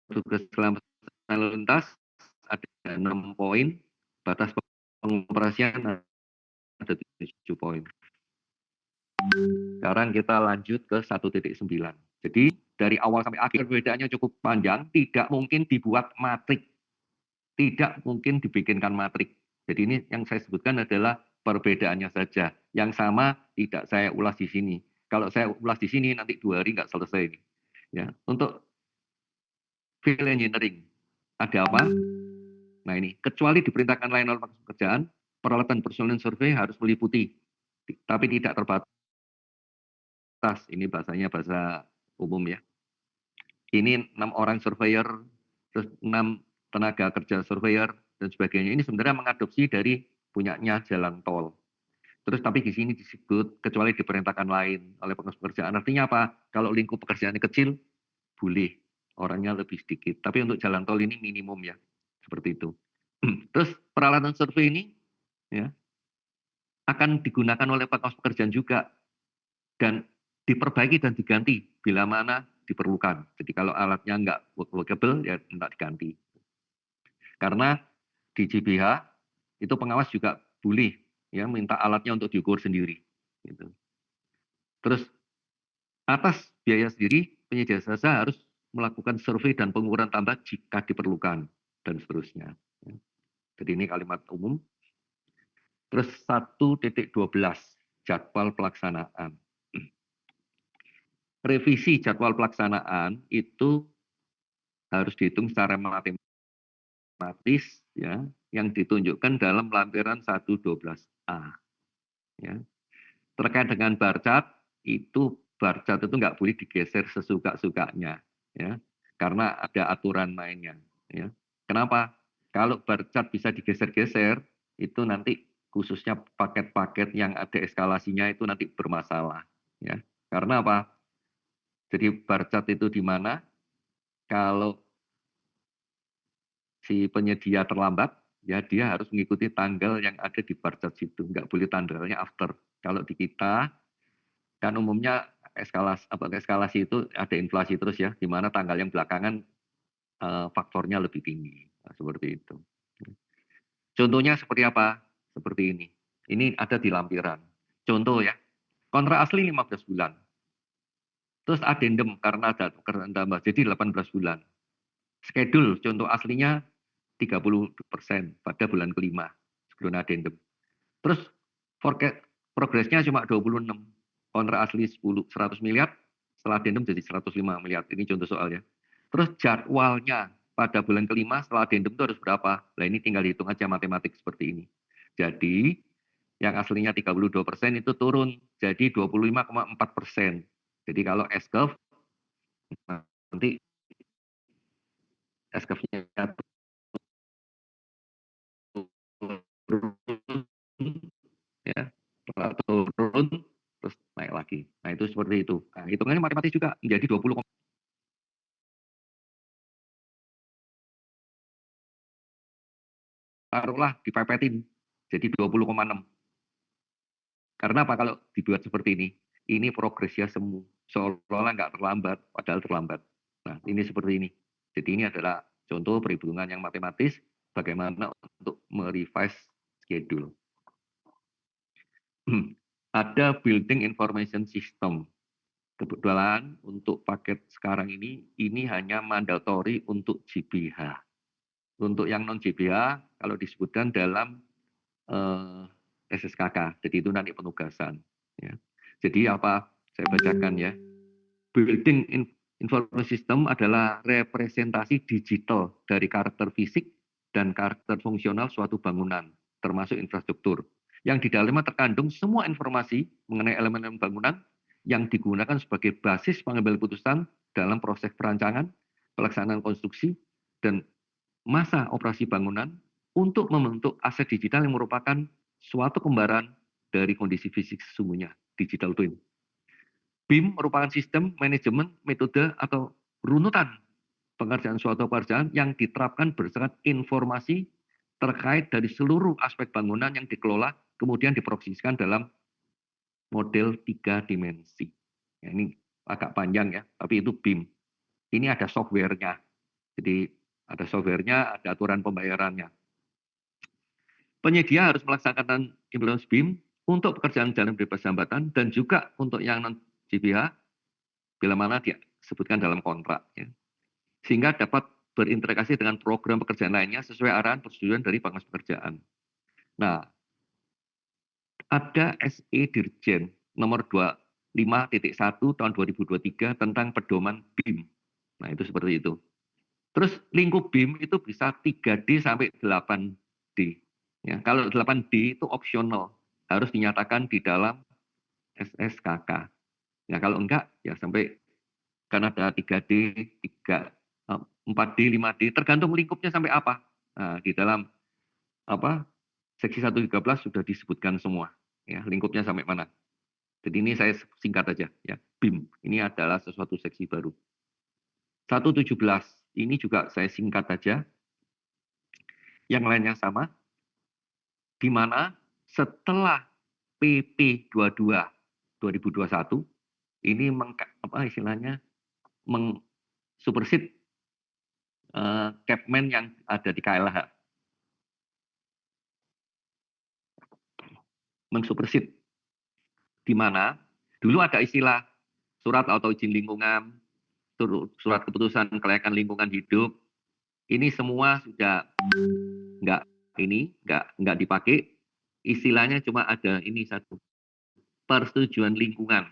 petugas keselamatan lalu lintas, ada 6 poin, batas pengoperasian ada 7 poin. Sekarang kita lanjut ke 1.9. Jadi dari awal sampai akhir perbedaannya cukup panjang, tidak mungkin dibuat matrik. Tidak mungkin dibikinkan matrik. Jadi ini yang saya sebutkan adalah perbedaannya saja. Yang sama tidak saya ulas di sini. Kalau saya ulas di sini nanti 2 hari nggak selesai ini. Ya, untuk field engineering ada apa? Nah ini, kecuali diperintahkan lain oleh pekerjaan, peralatan personal survei harus meliputi tapi tidak terbatas. Ini bahasanya bahasa umum ya. Ini 6 orang surveyor, terus 6 tenaga kerja surveyor dan sebagainya. Ini sebenarnya mengadopsi dari punyanya jalan tol. Terus tapi di sini disebut kecuali diperintahkan lain oleh pengusaha pekerjaan. Artinya apa? Kalau lingkup pekerjaannya kecil, boleh orangnya lebih sedikit. Tapi untuk jalan tol ini minimum ya, seperti itu. Terus peralatan survei ini ya akan digunakan oleh pengusaha pekerjaan juga dan diperbaiki dan diganti bila mana diperlukan. Jadi kalau alatnya nggak workable ya nggak diganti. Karena di JBH itu pengawas juga boleh ya minta alatnya untuk diukur sendiri. Gitu. Terus atas biaya sendiri penyedia jasa harus melakukan survei dan pengukuran tambah jika diperlukan dan seterusnya. Jadi ini kalimat umum. Terus 1.12 jadwal pelaksanaan. Revisi jadwal pelaksanaan itu harus dihitung secara matematis ya yang ditunjukkan dalam lampiran 1.12a ya. Terkait dengan barcat itu nggak boleh digeser sesuka-sukanya ya karena ada aturan mainnya ya. Kenapa? Kalau barcat bisa digeser-geser itu nanti khususnya paket-paket yang ada eskalasinya itu nanti bermasalah ya. Karena apa? Jadi barcat itu di mana? Kalau si penyedia terlambat, ya dia harus mengikuti tanggal yang ada di barcat situ. Nggak boleh tanggalnya after. Kalau di kita, kan umumnya eskalasi itu ada inflasi terus ya, di mana tanggal yang belakangan faktornya lebih tinggi. Nah, seperti itu. Contohnya seperti apa? Seperti ini. Ini ada di lampiran. Contoh ya, kontrak asli 15 bulan. Terus adendum karena ada tukeran tambah, jadi 18 bulan. Schedule contoh aslinya 30% pada bulan kelima sebelum adendum. Terus forecast progresnya cuma 26. Kontrak asli 100 miliar, setelah adendum jadi 105 miliar. Ini contoh soalnya. Terus jadwalnya pada bulan kelima setelah adendum itu harus berapa? Nah ini tinggal hitung aja matematik seperti ini. Jadi yang aslinya 32% itu turun jadi 25,4%. Jadi kalau S-curve nanti S-curve-nya turun ya turun terus naik lagi. Nah itu seperti itu. Nah, hitungannya matematis juga menjadi 20 taruhlah dipepetin jadi 20,6. Karena apa kalau dibuat seperti ini? Ini progresnya semu. Seolah-olah nggak terlambat, padahal terlambat. Nah ini seperti ini. Jadi ini adalah contoh perhitungan yang matematis bagaimana untuk merevise schedule. Ada building information system. Kebetulan untuk paket sekarang ini hanya mandatori untuk JBH. Untuk yang non JBH, kalau disebutkan dalam SSKK, jadi itu nanti penugasan. Ya. Jadi apa? Saya bacakan ya. Building Information System adalah representasi digital dari karakter fisik dan karakter fungsional suatu bangunan, termasuk infrastruktur. Yang di dalamnya terkandung semua informasi mengenai elemen-elemen bangunan yang digunakan sebagai basis pengambil putusan dalam proses perancangan, pelaksanaan konstruksi, dan masa operasi bangunan untuk membentuk aset digital yang merupakan suatu kembaran dari kondisi fisik sesungguhnya, digital twin. BIM merupakan sistem manajemen metode atau runutan pengerjaan suatu pekerjaan yang diterapkan berdasarkan informasi terkait dari seluruh aspek bangunan yang dikelola kemudian diprosesikan dalam model 3 dimensi. Ya, ini agak panjang ya, tapi itu BIM. Ini ada software-nya. Jadi ada software-nya, ada aturan pembayarannya. Penyedia harus melaksanakan implementasi BIM untuk pekerjaan jalan bebas hambatan dan juga untuk yang non JBH bila mana disebutkan dalam kontrak. Ya. Sehingga dapat berinteraksi dengan program pekerjaan lainnya sesuai arahan persetujuan dari Pangkas Pekerjaan. Nah, ada SE Dirjen nomor 25.1 tahun 2023 tentang pedoman BIM. Nah, itu seperti itu. Terus lingkup BIM itu bisa 3D sampai 8D. Ya, kalau 8D itu opsional. harus dinyatakan di dalam SSKK. Nah, kalau enggak, ya sampai kan ada 3D, 4D, 5D, tergantung lingkupnya sampai apa. Nah, di dalam apa seksi 113 sudah disebutkan semua, ya lingkupnya sampai mana. Jadi ini saya singkat aja, ya BIM. Ini adalah sesuatu seksi baru. 117 ini juga saya singkat aja. Yang lainnya sama, di mana setelah PP 22 2021 ini istilahnya supersede Capman yang ada di KLH. Mensupersid. Di mana dulu ada istilah surat atau izin lingkungan, surat keputusan kelayakan lingkungan hidup. Ini semua sudah nggak dipakai. Istilahnya cuma ada ini satu, persetujuan lingkungan.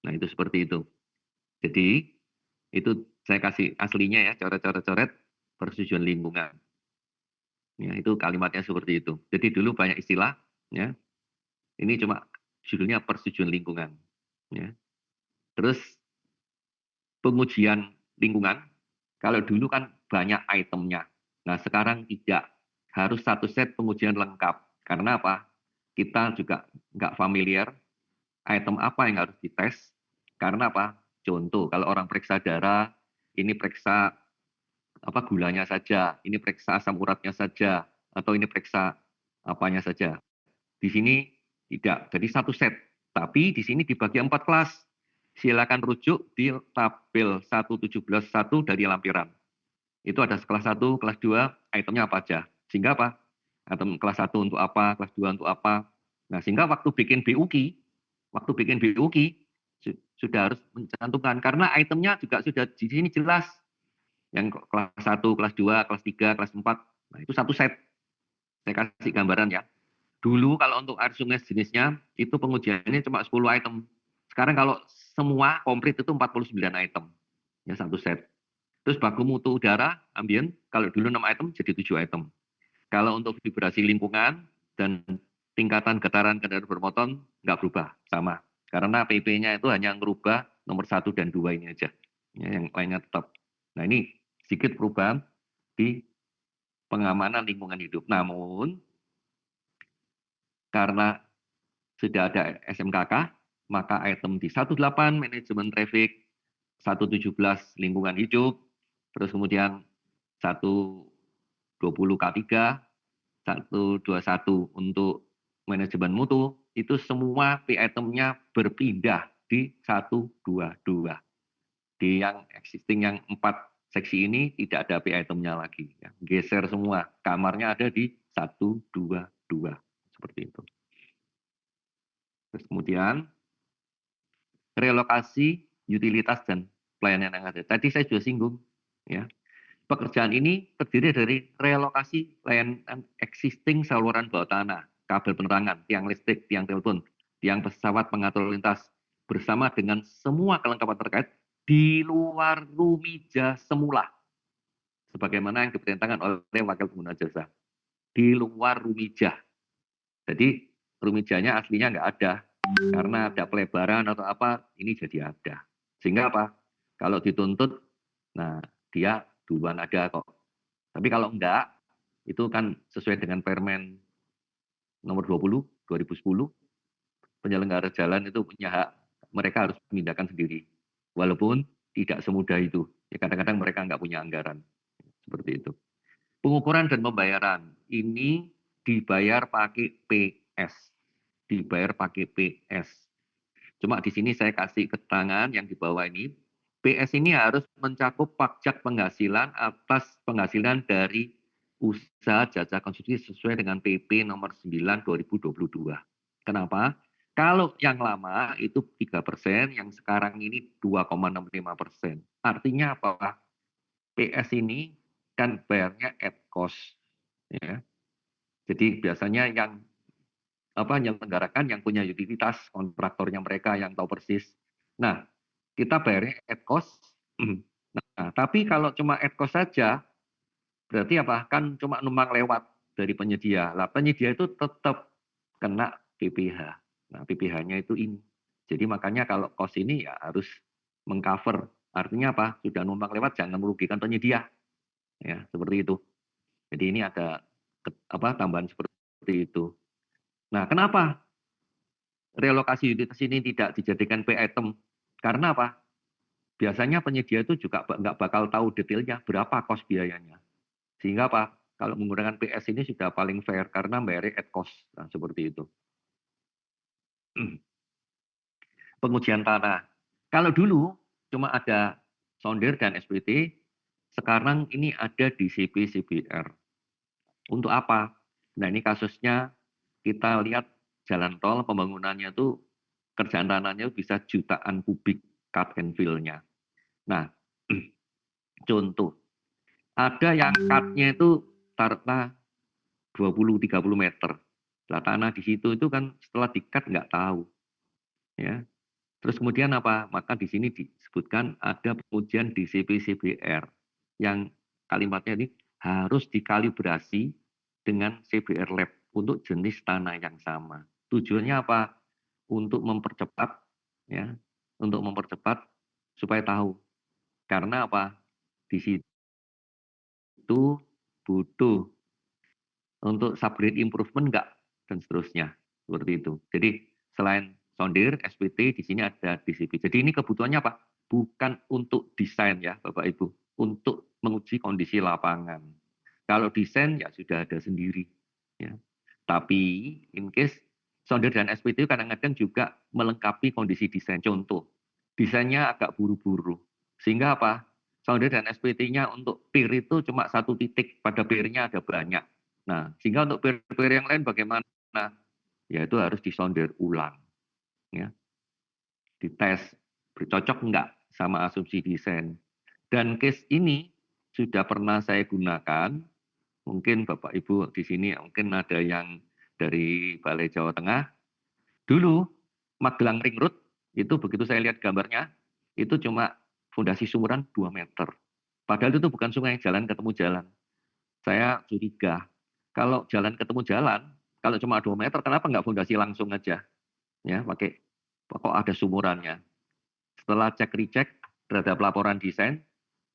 Nah, itu seperti itu. Jadi itu saya kasih aslinya ya, coret-coret persetujuan lingkungan. Ya, itu kalimatnya seperti itu. Jadi dulu banyak istilah, ya. Ini cuma judulnya persetujuan lingkungan. Ya. Terus pengujian lingkungan, kalau dulu kan banyak itemnya. Nah, sekarang tidak. Harus satu set pengujian lengkap. Karena apa? Kita juga nggak familiar item apa yang harus dites. Karena apa? Contoh, kalau orang periksa darah, ini periksa apa gulanya saja, ini periksa asam uratnya saja, atau ini periksa apanya saja. Di sini tidak. Jadi satu set. Tapi di sini dibagi 4 kelas. Silakan rujuk di tabel 117.1 dari lampiran. Itu ada kelas 1, kelas 2, itemnya apa aja. Sehingga apa? Item kelas 1 untuk apa, kelas 2 untuk apa. Nah, sehingga waktu bikin BUK sudah harus mencantumkan. Karena itemnya juga sudah di sini jelas. Yang kelas 1, kelas 2, kelas 3, kelas 4. Nah, itu satu set. Saya kasih gambaran ya. Dulu kalau untuk air sungai jenisnya, itu pengujiannya cuma 10 item. Sekarang kalau semua komplit itu 49 item. Ya, satu set. Terus baku mutu udara, ambien, kalau dulu 6 item jadi 7 item. Kalau untuk vibrasi lingkungan dan tingkatan getaran kendaraan bermotor nggak berubah, sama. Karena PP-nya itu hanya merubah nomor 1 dan 2 ini aja. Ya, yang lainnya tetap. Nah, ini sedikit perubahan di pengamanan lingkungan hidup. Namun, karena sudah ada SMKK, maka item di 18 manajemen traffic, 117 lingkungan hidup, terus kemudian 120 K3, 121 untuk manajemen mutu, itu semua P-itemnya berpindah di 122. Di yang existing yang 4 seksi ini tidak ada P-itemnya lagi. Ya. Geser semua, kamarnya ada di 122. Seperti itu. Terus kemudian relokasi utilitas dan pelayanan yang ada. Tadi saya sudah singgung, ya. Pekerjaan ini terdiri dari relokasi layanan existing saluran bawah tanah, kabel penerangan, tiang listrik, tiang telepon, tiang pesawat pengatur lintas, bersama dengan semua kelengkapan terkait di luar rumija semula, sebagaimana yang diperintahkan oleh wakil pengguna jasa. Di luar rumija. Jadi rumijanya aslinya nggak ada, karena ada pelebaran atau apa, ini jadi ada. Sehingga apa? Kalau dituntut, nah dia duluan ada kok. Tapi kalau enggak, itu kan sesuai dengan Permen nomor 20, 2010, penyelenggara jalan itu punya hak, mereka harus memindahkan sendiri. Walaupun tidak semudah itu. Ya, kadang-kadang mereka nggak punya anggaran. Seperti itu. Pengukuran dan pembayaran. Ini dibayar pakai PS. Dibayar pakai PS. Cuma di sini saya kasih keterangan yang di bawah ini. PS ini harus mencakup pajak penghasilan atas penghasilan dari usaha jasa konstruksi sesuai dengan PP nomor 9 2022. Kenapa? Kalau yang lama itu 3%, yang sekarang ini 2,65%. Artinya apa? PS ini kan bayarnya at cost. Ya. Jadi biasanya yang menyelenggarakan yang punya utilitas, kontraktornya mereka yang tahu persis. Nah, kita bayarnya at cost. Nah, tapi kalau cuma at cost saja, berarti apa? Kan cuma numpang lewat dari penyedia. Lah penyedia itu tetap kena PPh. Nah, PPh-nya itu ini. Jadi makanya kalau cost ini ya harus mengcover. Artinya apa? Sudah numpang lewat jangan merugikan penyedia. Ya, seperti itu. Jadi ini ada tambahan seperti itu. Nah, kenapa relokasi utilitas ini tidak dijadikan pay item? Karena apa? Biasanya penyedia itu juga nggak bakal tahu detailnya berapa kos biayanya. Sehingga apa? Kalau menggunakan PS ini sudah paling fair karena bayar at cost. Nah, seperti itu. Pengujian tanah. Kalau dulu cuma ada sonder dan SPT, sekarang ini ada di CP-CBR. Untuk apa? Nah ini kasusnya kita lihat jalan tol pembangunannya itu kerjaan tanahnya bisa jutaan kubik cut and fill-nya. Nah, contoh, ada yang cut-nya itu taruhlah 20-30 meter. Nah, tanah di situ itu kan setelah di-cut nggak tahu. Ya. Terus kemudian apa? Maka di sini disebutkan ada pengujian DCP-CBR yang kalimatnya ini harus dikalibrasi dengan CBR Lab untuk jenis tanah yang sama. Tujuannya apa? Untuk mempercepat, ya, untuk mempercepat supaya tahu. Karena apa? Di situ butuh untuk subgrade improvement enggak dan seterusnya seperti itu. Jadi selain sondir, SPT di sini ada DCP. Jadi ini kebutuhannya apa? Bukan untuk desain ya Bapak Ibu, untuk menguji kondisi lapangan. Kalau desain ya sudah ada sendiri. Ya. Tapi in case sondir dan SPT kadang-kadang juga melengkapi kondisi desain. Contoh, desainnya agak buru-buru. Sehingga apa? Sondir dan SPT-nya untuk peer itu cuma satu titik, pada peer-nya ada banyak. Nah, sehingga untuk peer-peer yang lain bagaimana? Ya itu harus disondir ulang. Ya. Dites, bercocok enggak sama asumsi desain. Dan case ini sudah pernah saya gunakan, mungkin Bapak Ibu di sini mungkin ada yang dari Balai Jawa Tengah. Dulu Magelang Ring Road, itu begitu saya lihat gambarnya, itu cuma fondasi sumuran 2 meter. Padahal itu bukan sungai, jalan ketemu jalan. Saya curiga, kalau jalan ketemu jalan, kalau cuma 2 meter, kenapa nggak fondasi langsung aja? Ya, pakai, kok ada sumurannya. Setelah cek-recek terhadap laporan desain,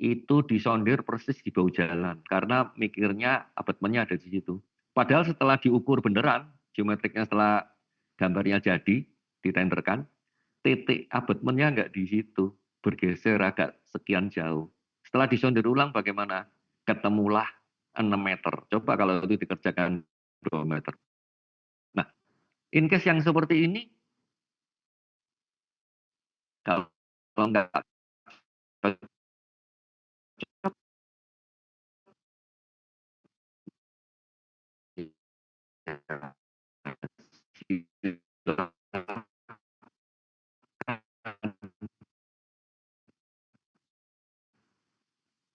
itu disondir persis di bawah jalan. Karena mikirnya abatmennya ada di situ. Padahal setelah diukur beneran, geometriknya setelah gambarnya jadi, ditenderkan, titik abatmennya nggak di situ. Bergeser agak sekian jauh. Setelah disondir ulang bagaimana? Ketemulah 6 meter. Coba kalau itu dikerjakan 2 meter. Nah, in case yang seperti ini, kalau nggak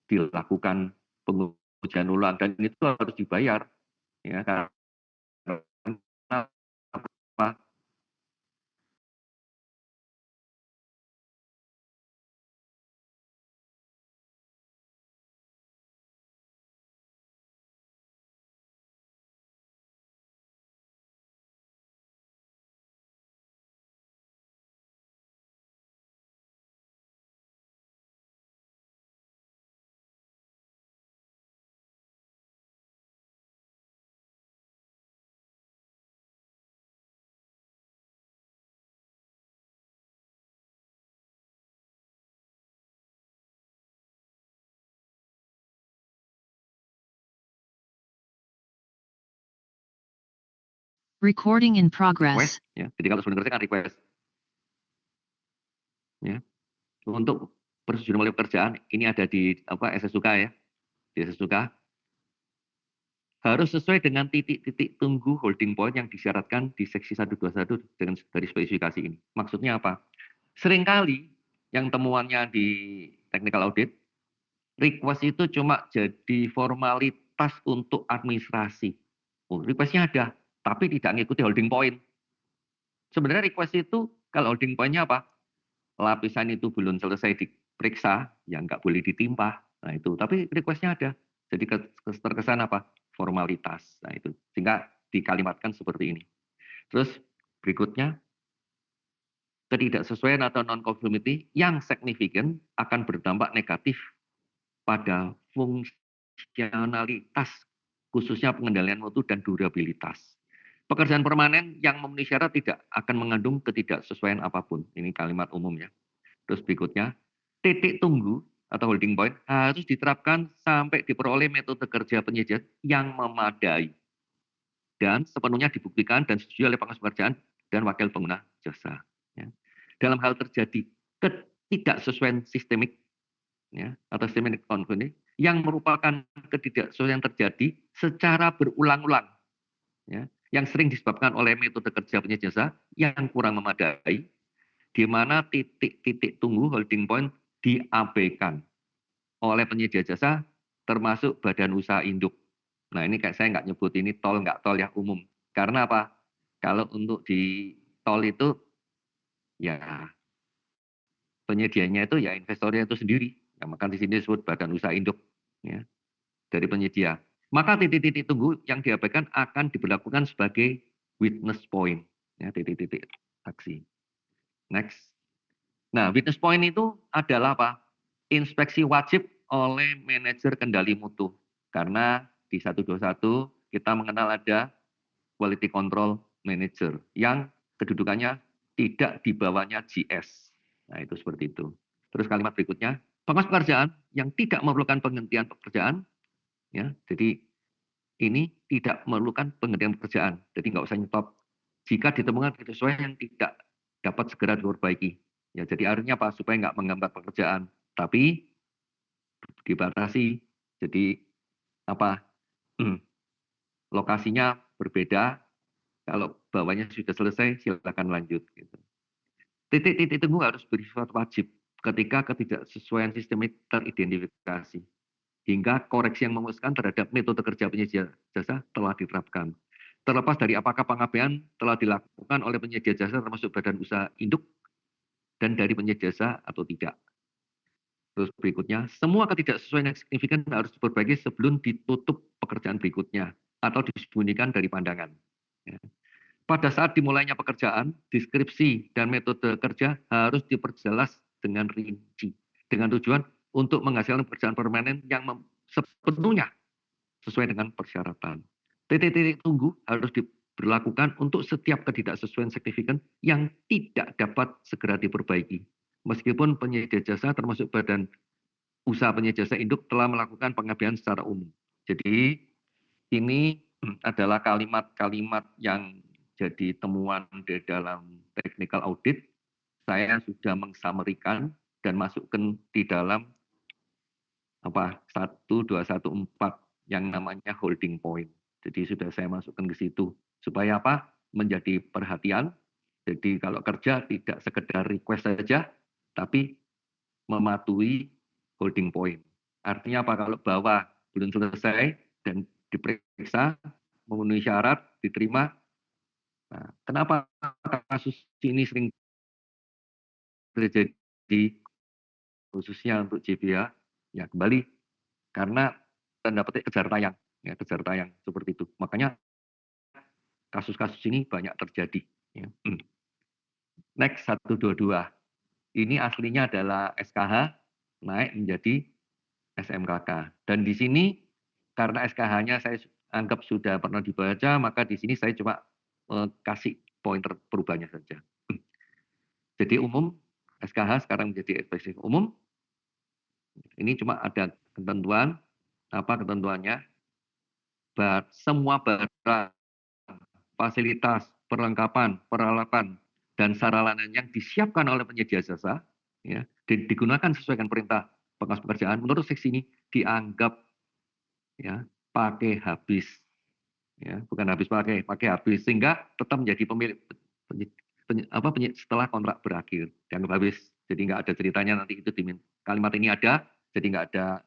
dilakukan pengujian ulang dan itu harus dibayar ya karena apa? Recording in progress. Request ya. Jadi kalau sebenarnya kan request ya. Untuk persetujuan mulai pekerjaan ini ada di SSUK ya. Di SSUK harus sesuai dengan titik-titik tunggu holding point yang disyaratkan di seksi 121 dengan dari spesifikasi ini. Maksudnya apa? Seringkali yang temuannya di technical audit, request itu cuma jadi formalitas untuk administrasi. Oh, requestnya ada, tapi tidak mengikuti holding point. Sebenarnya request itu kalau holding point-nya apa? Lapisan itu belum selesai diperiksa, ya nggak boleh ditimpa. Nah itu, tapi request-nya ada. Jadi terkesan apa? Formalitas. Nah itu, sehingga dikalimatkan seperti ini. Terus Berikutnya, ketidaksesuaian atau non-conformity yang signifikan akan berdampak negatif pada fungsionalitas, khususnya pengendalian mutu dan durabilitas. Pekerjaan permanen yang memenuhi syarat tidak akan mengandung ketidaksesuaian apapun. Ini kalimat umum ya. Terus berikutnya, titik tunggu atau holding point harus diterapkan sampai diperoleh metode kerja penyedia yang memadai dan sepenuhnya dibuktikan dan disetujui oleh pengawas pekerjaan dan wakil pengguna jasa. Ya. Dalam hal terjadi ketidaksesuaian sistemik ya, atau systemic conformity yang merupakan ketidaksesuaian terjadi secara berulang-ulang, ya, yang sering disebabkan oleh metode kerja penyedia jasa yang kurang memadai, di mana titik-titik tunggu holding point diabaikan oleh penyedia jasa, termasuk badan usaha induk. Nah ini kayak saya nggak nyebut ini tol nggak tol ya umum. Karena apa? Kalau untuk di tol itu ya penyedianya itu ya investornya itu sendiri. Ya, maka di sini disebut badan usaha induk ya, dari penyedia. Maka titik-titik tunggu yang diabaikan akan diberlakukan sebagai witness point. Ya, titik-titik aksi. Next. Nah, witness point itu adalah apa? Inspeksi wajib oleh manajer kendali mutu. Karena di 121 kita mengenal ada quality control manager yang kedudukannya tidak di bawahnya GS. Nah, itu seperti itu. Terus kalimat berikutnya, pengawas pekerjaan yang tidak memerlukan penghentian pekerjaan, ya, jadi ini tidak memerlukan penghentian pekerjaan, jadi nggak usah nyetop. Jika ditemukan ketidaksesuaian yang tidak dapat segera diperbaiki, ya, jadi artinya apa? Supaya nggak menghambat pekerjaan, tapi dibatasi. Jadi apa? Lokasinya berbeda. Kalau bawahnya sudah selesai, silakan lanjut. Gitu. Titik-titik tunggu harus bersifat wajib ketika ketidaksesuaian sistemik teridentifikasi. Hingga koreksi yang memuaskan terhadap metode kerja penyedia jasa telah diterapkan. Terlepas dari apakah pengabaian telah dilakukan oleh penyedia jasa termasuk badan usaha induk dan dari penyedia jasa atau tidak. Terus berikutnya, semua ketidaksesuaian yang signifikan harus diperbaiki sebelum ditutup pekerjaan berikutnya atau disembunyikan dari pandangan. Ya. Pada saat dimulainya pekerjaan, deskripsi dan metode kerja harus diperjelas dengan rinci. Dengan tujuan untuk menghasilkan pekerjaan permanen yang sepenuhnya sesuai dengan persyaratan. Titik-titik tunggu harus diberlakukan untuk setiap ketidaksesuaian signifikan yang tidak dapat segera diperbaiki. Meskipun penyedia jasa termasuk badan usaha penyedia jasa induk telah melakukan pengabaian secara umum. Jadi ini adalah kalimat-kalimat yang jadi temuan di dalam technical audit. Saya sudah mengsamerikan dan masukkan di dalam 1214 yang namanya holding point. Jadi sudah saya masukkan ke situ. Supaya apa? Menjadi perhatian. Jadi kalau kerja tidak sekedar request saja, tapi mematuhi holding point. Artinya apa? Kalau bawah belum selesai dan diperiksa, memenuhi syarat, diterima. Nah, kenapa kasus ini sering terjadi, khususnya untuk JBA? Ya kembali, karena tanda petik kejar tayang. Ya, kejar tayang seperti itu. Makanya kasus-kasus ini banyak terjadi. Ya. Next, 122. Ini aslinya adalah SKH, naik menjadi SMKK. Dan di sini karena SKH-nya saya anggap sudah pernah dibaca, maka di sini saya cuma kasih pointer perubahannya saja. Jadi umum, SKH sekarang menjadi spesifik umum. Ini cuma ada ketentuan, apa ketentuannya? Semua barang, fasilitas, perlengkapan, peralatan, dan sarana yang disiapkan oleh penyedia jasa, ya, digunakan sesuai dengan perintah pengawas pekerjaan, menurut seksi ini dianggap ya pakai habis, ya bukan habis pakai habis, sehingga tetap menjadi pemilik setelah kontrak berakhir dianggap habis. Jadi nggak ada ceritanya nanti itu diminta kalimat ini ada, jadi nggak ada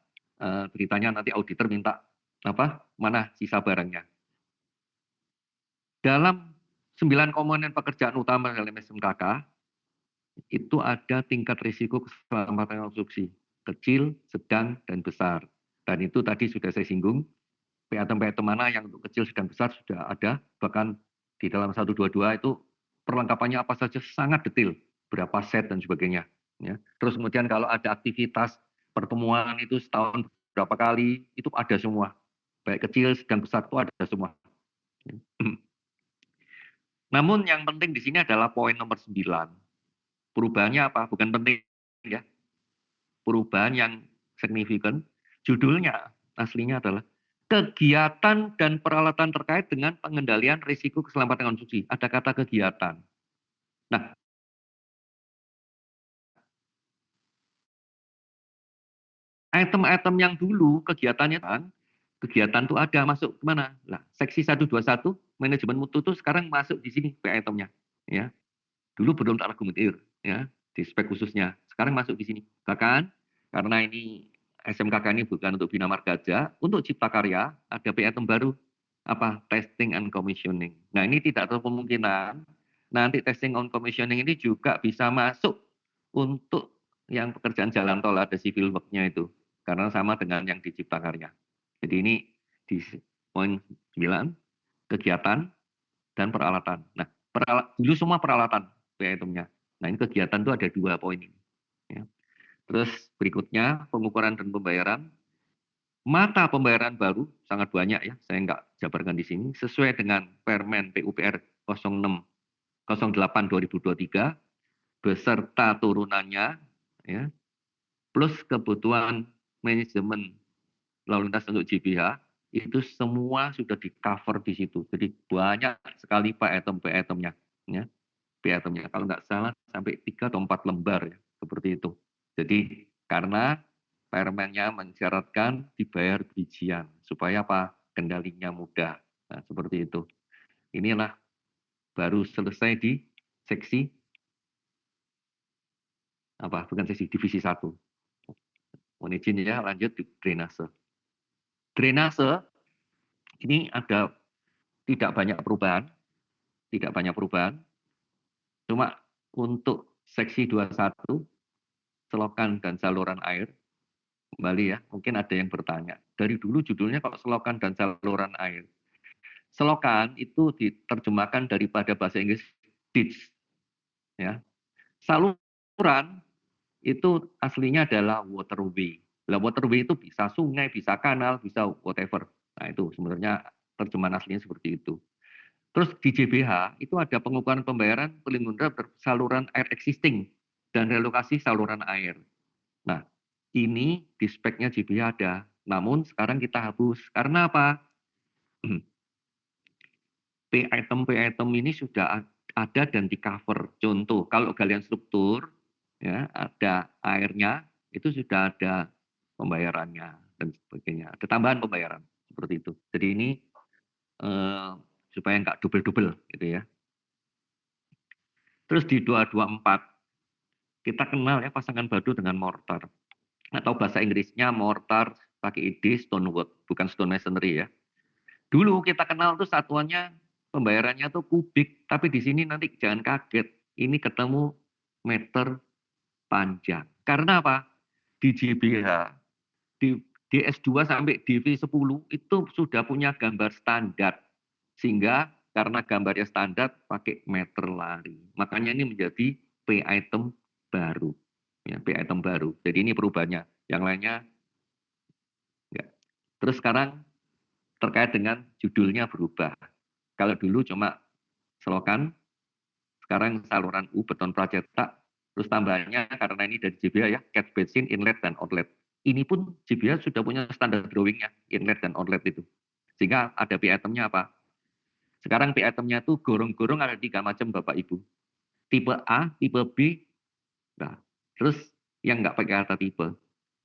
ceritanya nanti auditor minta apa mana sisa barangnya. Dalam 9 komponen pekerjaan utama dalam SMKK itu ada tingkat risiko keselamatan konstruksi kecil, sedang, dan besar. Dan itu tadi sudah saya singgung, item-item mana yang untuk kecil, sedang, besar sudah ada, bahkan di dalam 122 itu perlengkapannya apa saja sangat detail, berapa set dan sebagainya. Ya. Terus kemudian kalau ada aktivitas pertemuan itu setahun berapa kali, itu ada semua. Baik kecil, sedang, besar itu ada semua. Namun yang penting di sini adalah poin nomor 9. Perubahannya apa? Bukan penting ya. Perubahan yang signifikan. Judulnya aslinya adalah kegiatan dan peralatan terkait dengan pengendalian risiko keselamatan konsumsi. Ada kata kegiatan. Nah, item-item yang dulu kegiatannya kan, kegiatan itu ada masuk kemana? Nah, seksi 121 manajemen mutu itu sekarang masuk di sini itemnya. Ya, dulu belum terakomodir ya di spek khususnya. Sekarang masuk di sini. Bahkan karena ini SMKK ini bukan untuk Bina Margaja, untuk Cipta Karya ada item baru apa? Testing and commissioning. Nah, ini tidak terlalu kemungkinan nanti testing and commissioning ini juga bisa masuk untuk yang pekerjaan jalan tol ada civil work-nya itu. Karena sama dengan yang di Cipta Karya. Jadi ini di poin 9 kegiatan dan peralatan. Nah, dulu semua peralatan itemnya. Nah, ini kegiatan itu ada 2 poin ini. Ya. Terus berikutnya pengukuran dan pembayaran. Mata pembayaran baru sangat banyak ya, saya nggak jabarkan di sini. Sesuai dengan Permen PUPR 06 08 2023 beserta turunannya, ya, plus kebutuhan manajemen lalu lintas untuk JBH itu semua sudah di cover di situ. Jadi banyak sekali itemnya, ya, itemnya. Kalau nggak salah sampai 3 atau 4 lembar ya, seperti itu. Jadi karena permennya mensyaratkan dibayar bijian supaya apa? Kendalinya mudah. Nah, seperti itu. Inilah baru selesai di seksi apa? Bukan seksi divisi 1. Mohon izin ya, lanjut di drainase. Drainase ini ada tidak banyak perubahan, tidak banyak perubahan. Cuma untuk seksi 21 selokan dan saluran air kembali ya, mungkin ada yang bertanya. Dari dulu judulnya kalau selokan dan saluran air. Selokan itu diterjemahkan daripada bahasa Inggris ditch. Ya. Saluran itu aslinya adalah waterway. Nah, waterway itu bisa sungai, bisa kanal, bisa whatever. Nah, itu sebenarnya terjemahan aslinya seperti itu. Terus di JBH itu ada pengukuran pembayaran pelindungan saluran air existing dan relokasi saluran air. Nah, ini di speknya JBH ada. Namun sekarang kita hapus. Karena apa? P-item ini sudah ada dan di cover. Contoh, kalau galian struktur, ya ada airnya, itu sudah ada pembayarannya dan sebagainya. Ada tambahan pembayaran seperti itu. Jadi ini supaya nggak double-double gitu ya. Terus di 224 kita kenal ya pasangan batu dengan mortar. Atau bahasa Inggrisnya mortar pakai id stonework, bukan stone masonry ya. Dulu kita kenal tuh satuannya pembayarannya tuh kubik, tapi di sini nanti jangan kaget. Ini ketemu meter panjang. Karena apa? Di JBH, di DS2 sampai DV10 itu sudah punya gambar standar. Sehingga karena gambarnya standar pakai meter lari. Makanya ini menjadi P-item baru. Ya, P-item baru. Jadi ini perubahannya. Yang lainnya enggak. Terus sekarang terkait dengan judulnya berubah. Kalau dulu cuma selokan, sekarang saluran U beton pracetak, terus tambahannya karena ini dari JBH ya, catch basin, inlet, dan outlet. Ini pun JBH sudah punya standar drawingnya, inlet dan outlet itu. Sehingga ada P-itemnya apa? Sekarang P-itemnya itu gorong-gorong ada 3 macam Bapak Ibu. Tipe A, tipe B, nah, terus yang nggak pakai kata tipe.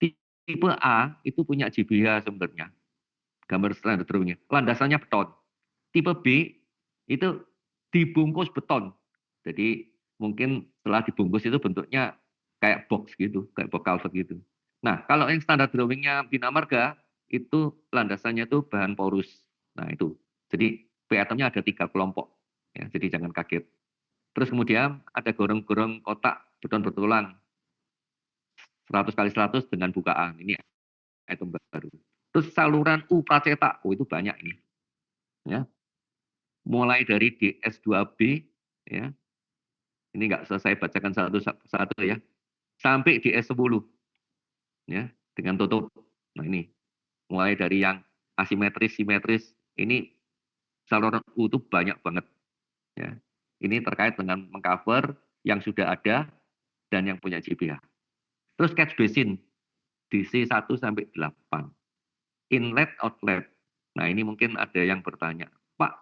Tipe A itu punya JBH sebenarnya. Gambar standar drawingnya. Landasannya beton. Tipe B itu dibungkus beton. Jadi mungkin setelah dibungkus itu bentuknya kayak box gitu, kayak box culvert gitu. Nah, kalau yang standar drawingnya Bina Marga itu landasannya itu bahan porus. Nah, itu. Jadi P-itemnya ada 3 kelompok. Ya, jadi jangan kaget. Terus kemudian ada gorong-gorong kotak beton bertulang 100 kali 100 dengan bukaan. Ini item baru. Terus saluran U pracetak, oh itu banyak ini. Ya, mulai dari DS2B ya Ini nggak selesai bacakan satu ya. Sampai di S10 ya, dengan tutup. Nah ini mulai dari yang asimetris, simetris, ini saluran U itu banyak banget ya. Ini terkait dengan mengcover yang sudah ada dan yang punya JBH. Terus catch basin DC1 sampai 8. Inlet outlet. Nah, ini mungkin ada yang bertanya, Pak,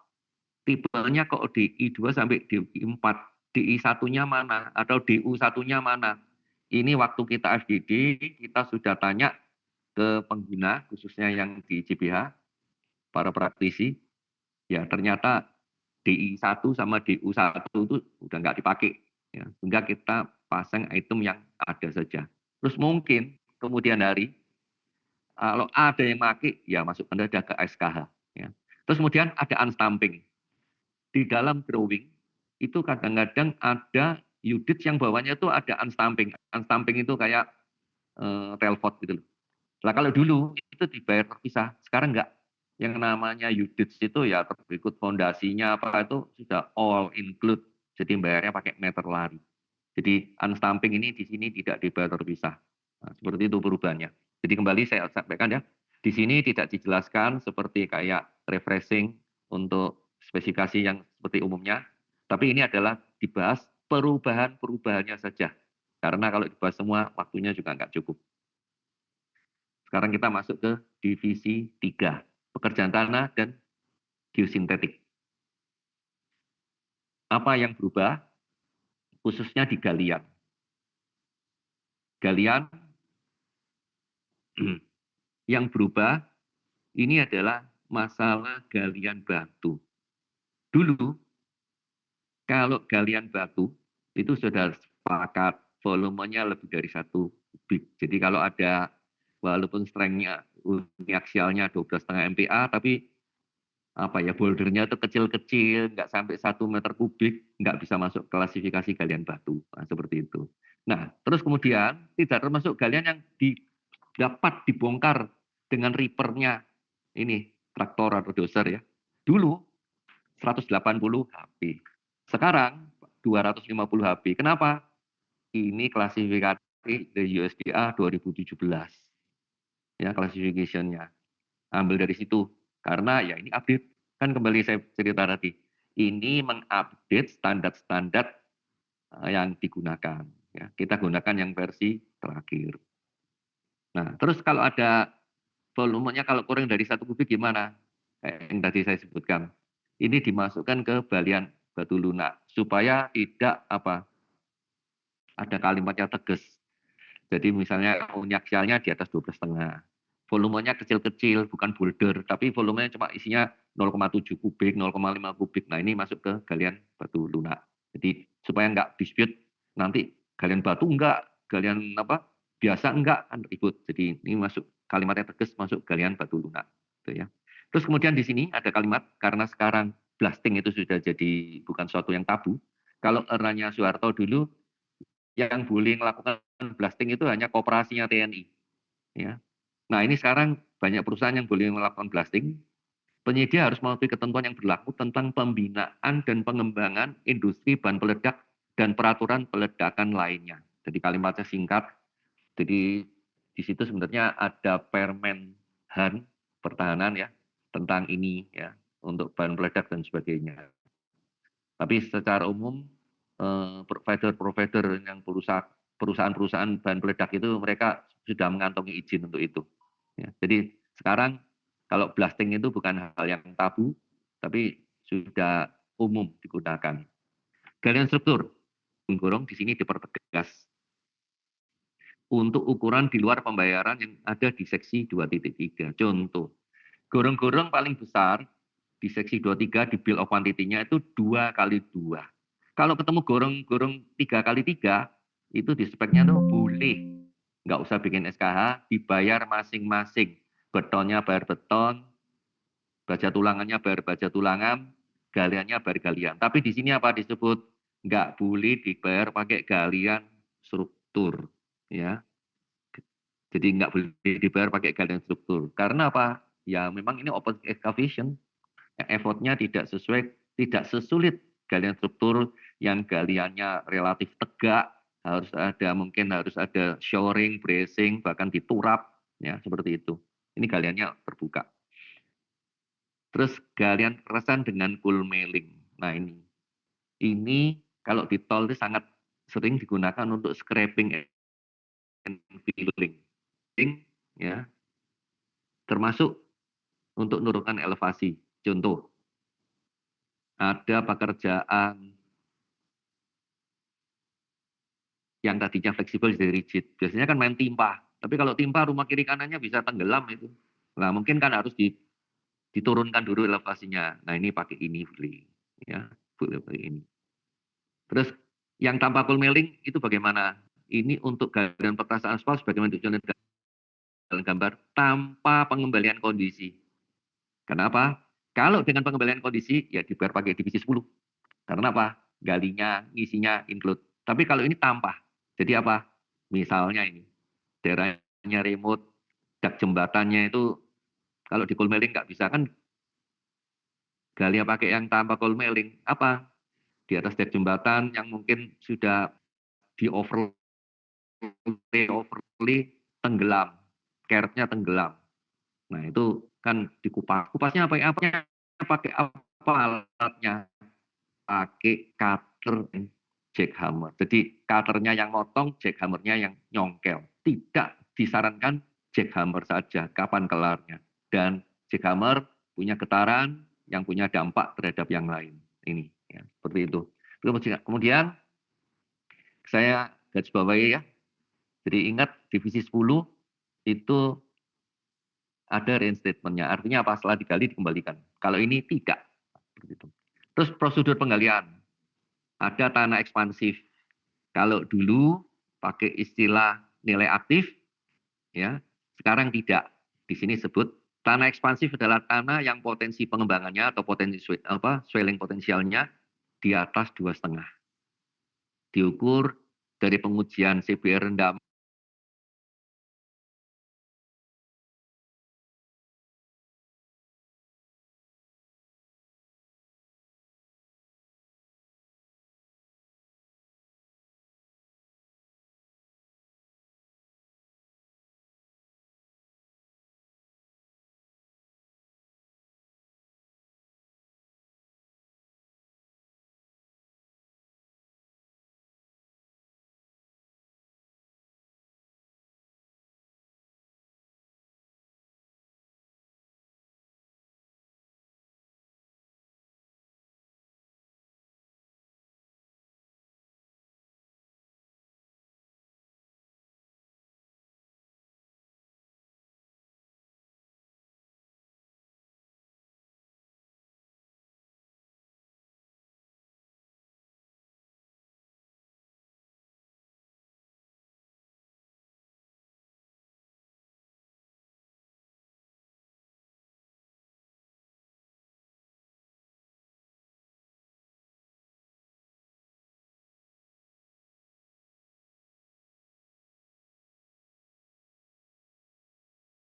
tipenya kok DI2 sampai DI4, DI1-nya mana atau DU1-nya mana? Ini waktu kita FGD, kita sudah tanya ke pengguna, khususnya yang di JBH, para praktisi, ya ternyata DI1 sama DU1 itu udah nggak dipakai. Ya, sehingga kita pasang item yang ada saja. Terus mungkin kemudian hari, kalau ada yang pakai, ya masuk pendadak ke SKH. Ya. Terus kemudian ada unstamping. Di dalam drawing, itu kadang-kadang ada unit yang bawahnya itu ada unstamping. Unstamping itu kayak telpot gitu loh. Nah kalau dulu itu dibayar terpisah, sekarang enggak. Yang namanya UDITS itu ya berikut fondasinya apa itu sudah all include. Jadi bayarnya pakai meter lari. Jadi unstamping ini di sini tidak dibayar terpisah. Nah, seperti itu perubahannya. Jadi kembali saya sampaikan ya, di sini tidak dijelaskan seperti kayak refreshing untuk spesifikasi yang seperti umumnya, tapi ini adalah dibahas perubahan-perubahannya saja. Karena kalau dibahas semua, waktunya juga nggak cukup. Sekarang kita masuk ke divisi 3, pekerjaan tanah dan geosintetik. Apa yang berubah? Khususnya di galian. Galian yang berubah ini adalah masalah galian batu. Dulu, kalau galian batu, itu sudah sepakat volumenya lebih dari 1 kubik. Jadi kalau ada, walaupun strength-nya, uniaksialnya 12,5 MPa, tapi bouldernya itu kecil-kecil, nggak sampai 1 meter kubik, nggak bisa masuk klasifikasi galian batu. Nah, seperti itu. Nah, terus kemudian tidak termasuk galian yang dapat dibongkar dengan reaper-nya. Ini, traktor atau dozer ya. Dulu 180 HP. Sekarang 250 HP. Kenapa? Ini klasifikasi dari USDA 2017. Ya, classification-nya. Ambil dari situ. Karena ya ini update. Kan kembali saya cerita tadi. Ini mengupdate standar-standar yang digunakan. Ya, kita gunakan yang versi terakhir. Nah, terus kalau ada volumenya kalau kurang dari 1 kubik gimana? Kayak yang tadi saya sebutkan. Ini dimasukkan ke balian batu lunak supaya tidak ada kalimatnya tegas. Jadi misalnya uniaksialnya di atas 12,5. Volumenya kecil-kecil, bukan boulder, tapi volumenya cuma isinya 0,7 kubik, 0,5 kubik. Nah ini masuk ke galian batu lunak. Jadi supaya nggak dispute nanti galian batu enggak, galian biasa enggak, kan ribut. Jadi ini masuk kalimatnya tegas masuk galian batu lunak. Gitu ya. Terus kemudian di sini ada kalimat, karena sekarang blasting itu sudah jadi bukan suatu yang tabu. Kalau eranya Soeharto dulu, yang boleh melakukan blasting itu hanya koperasinya TNI. Ya. Nah ini sekarang banyak perusahaan yang boleh melakukan blasting. Penyedia harus mematuhi ketentuan yang berlaku tentang pembinaan dan pengembangan industri bahan peledak dan peraturan peledakan lainnya. Jadi kalimatnya singkat. Jadi di situ sebenarnya ada Permen Han pertahanan ya tentang ini ya untuk bahan peledak dan sebagainya. Tapi secara umum provider-provider yang perusahaan-perusahaan bahan peledak itu mereka sudah mengantongi izin untuk itu. Ya, jadi sekarang kalau blasting itu bukan hal yang tabu, tapi sudah umum digunakan. Galian struktur, gorong di sini dipertegas untuk ukuran di luar pembayaran yang ada di seksi 2.3. Contoh, gorong-gorong paling besar di seksi 23 di bill of quantity-nya itu 2 kali 2. Kalau ketemu gorong-gorong 3 kali 3, itu di speknya tuh boleh. Nggak usah bikin SKH, dibayar masing-masing. Betonnya bayar beton, baja tulangannya bayar baja tulangan, galiannya bayar galian. Tapi di sini apa disebut? Nggak boleh dibayar pakai galian struktur. Ya. Jadi nggak boleh dibayar pakai galian struktur. Karena apa? Ya memang ini open excavation. Effortnya tidak sesulit galian struktur yang galiannya relatif tegak, mungkin harus ada shoring, bracing, bahkan diturap, ya seperti itu. Ini galiannya terbuka. Terus galian keresan dengan cool milling. Nah ini kalau di tol itu sangat sering digunakan untuk scraping and filling, ya, termasuk untuk menurunkan elevasi. Contoh, ada pekerjaan yang tadinya fleksibel jadi rigid. Biasanya kan main timpa. Tapi kalau timpa rumah kiri kanannya bisa tenggelam itu. Nah mungkin kan harus diturunkan dulu elevasinya. Nah ini pakai ini beli, ya, beli ini. Terus yang tanpa cool milling itu bagaimana? Ini untuk galian petasan aspal sebagaimana ditunjukkan dalam gambar tanpa pengembalian kondisi. Kenapa? Kalau dengan pengembalian kondisi ya dibayar pakai divisi 10. Karena apa? Galinya, ngisinya include. Tapi kalau ini tanpa. Jadi apa? Misalnya ini, daerahnya remote, dak jembatannya itu kalau di cool milling nggak bisa kan gali pakai yang tanpa cool milling. Apa? Di atas dak jembatan yang mungkin sudah di overlay tenggelam, keretnya tenggelam. Nah itu kan dikupas. Kupasnya apa? Pakai apa alatnya? Pakai cutter jackhammer. Jadi cutternya yang motong, jackhammernya yang nyongkel. Tidak disarankan jackhammer saja, kapan kelarnya. Dan jackhammer punya getaran yang punya dampak terhadap yang lain. Ini, ya, seperti itu. Kemudian saya garis bawahi ya. Jadi ingat divisi 10 itu ada reinstatementnya. Artinya apa? Setelah digali dikembalikan. Kalau ini tidak. Terus prosedur penggalian. Ada tanah ekspansif. Kalau dulu pakai istilah nilai aktif, ya, sekarang tidak. Di sini sebut tanah ekspansif adalah tanah yang potensi pengembangannya atau potensi swelling potensialnya di atas 2,5. Diukur dari pengujian CBR rendah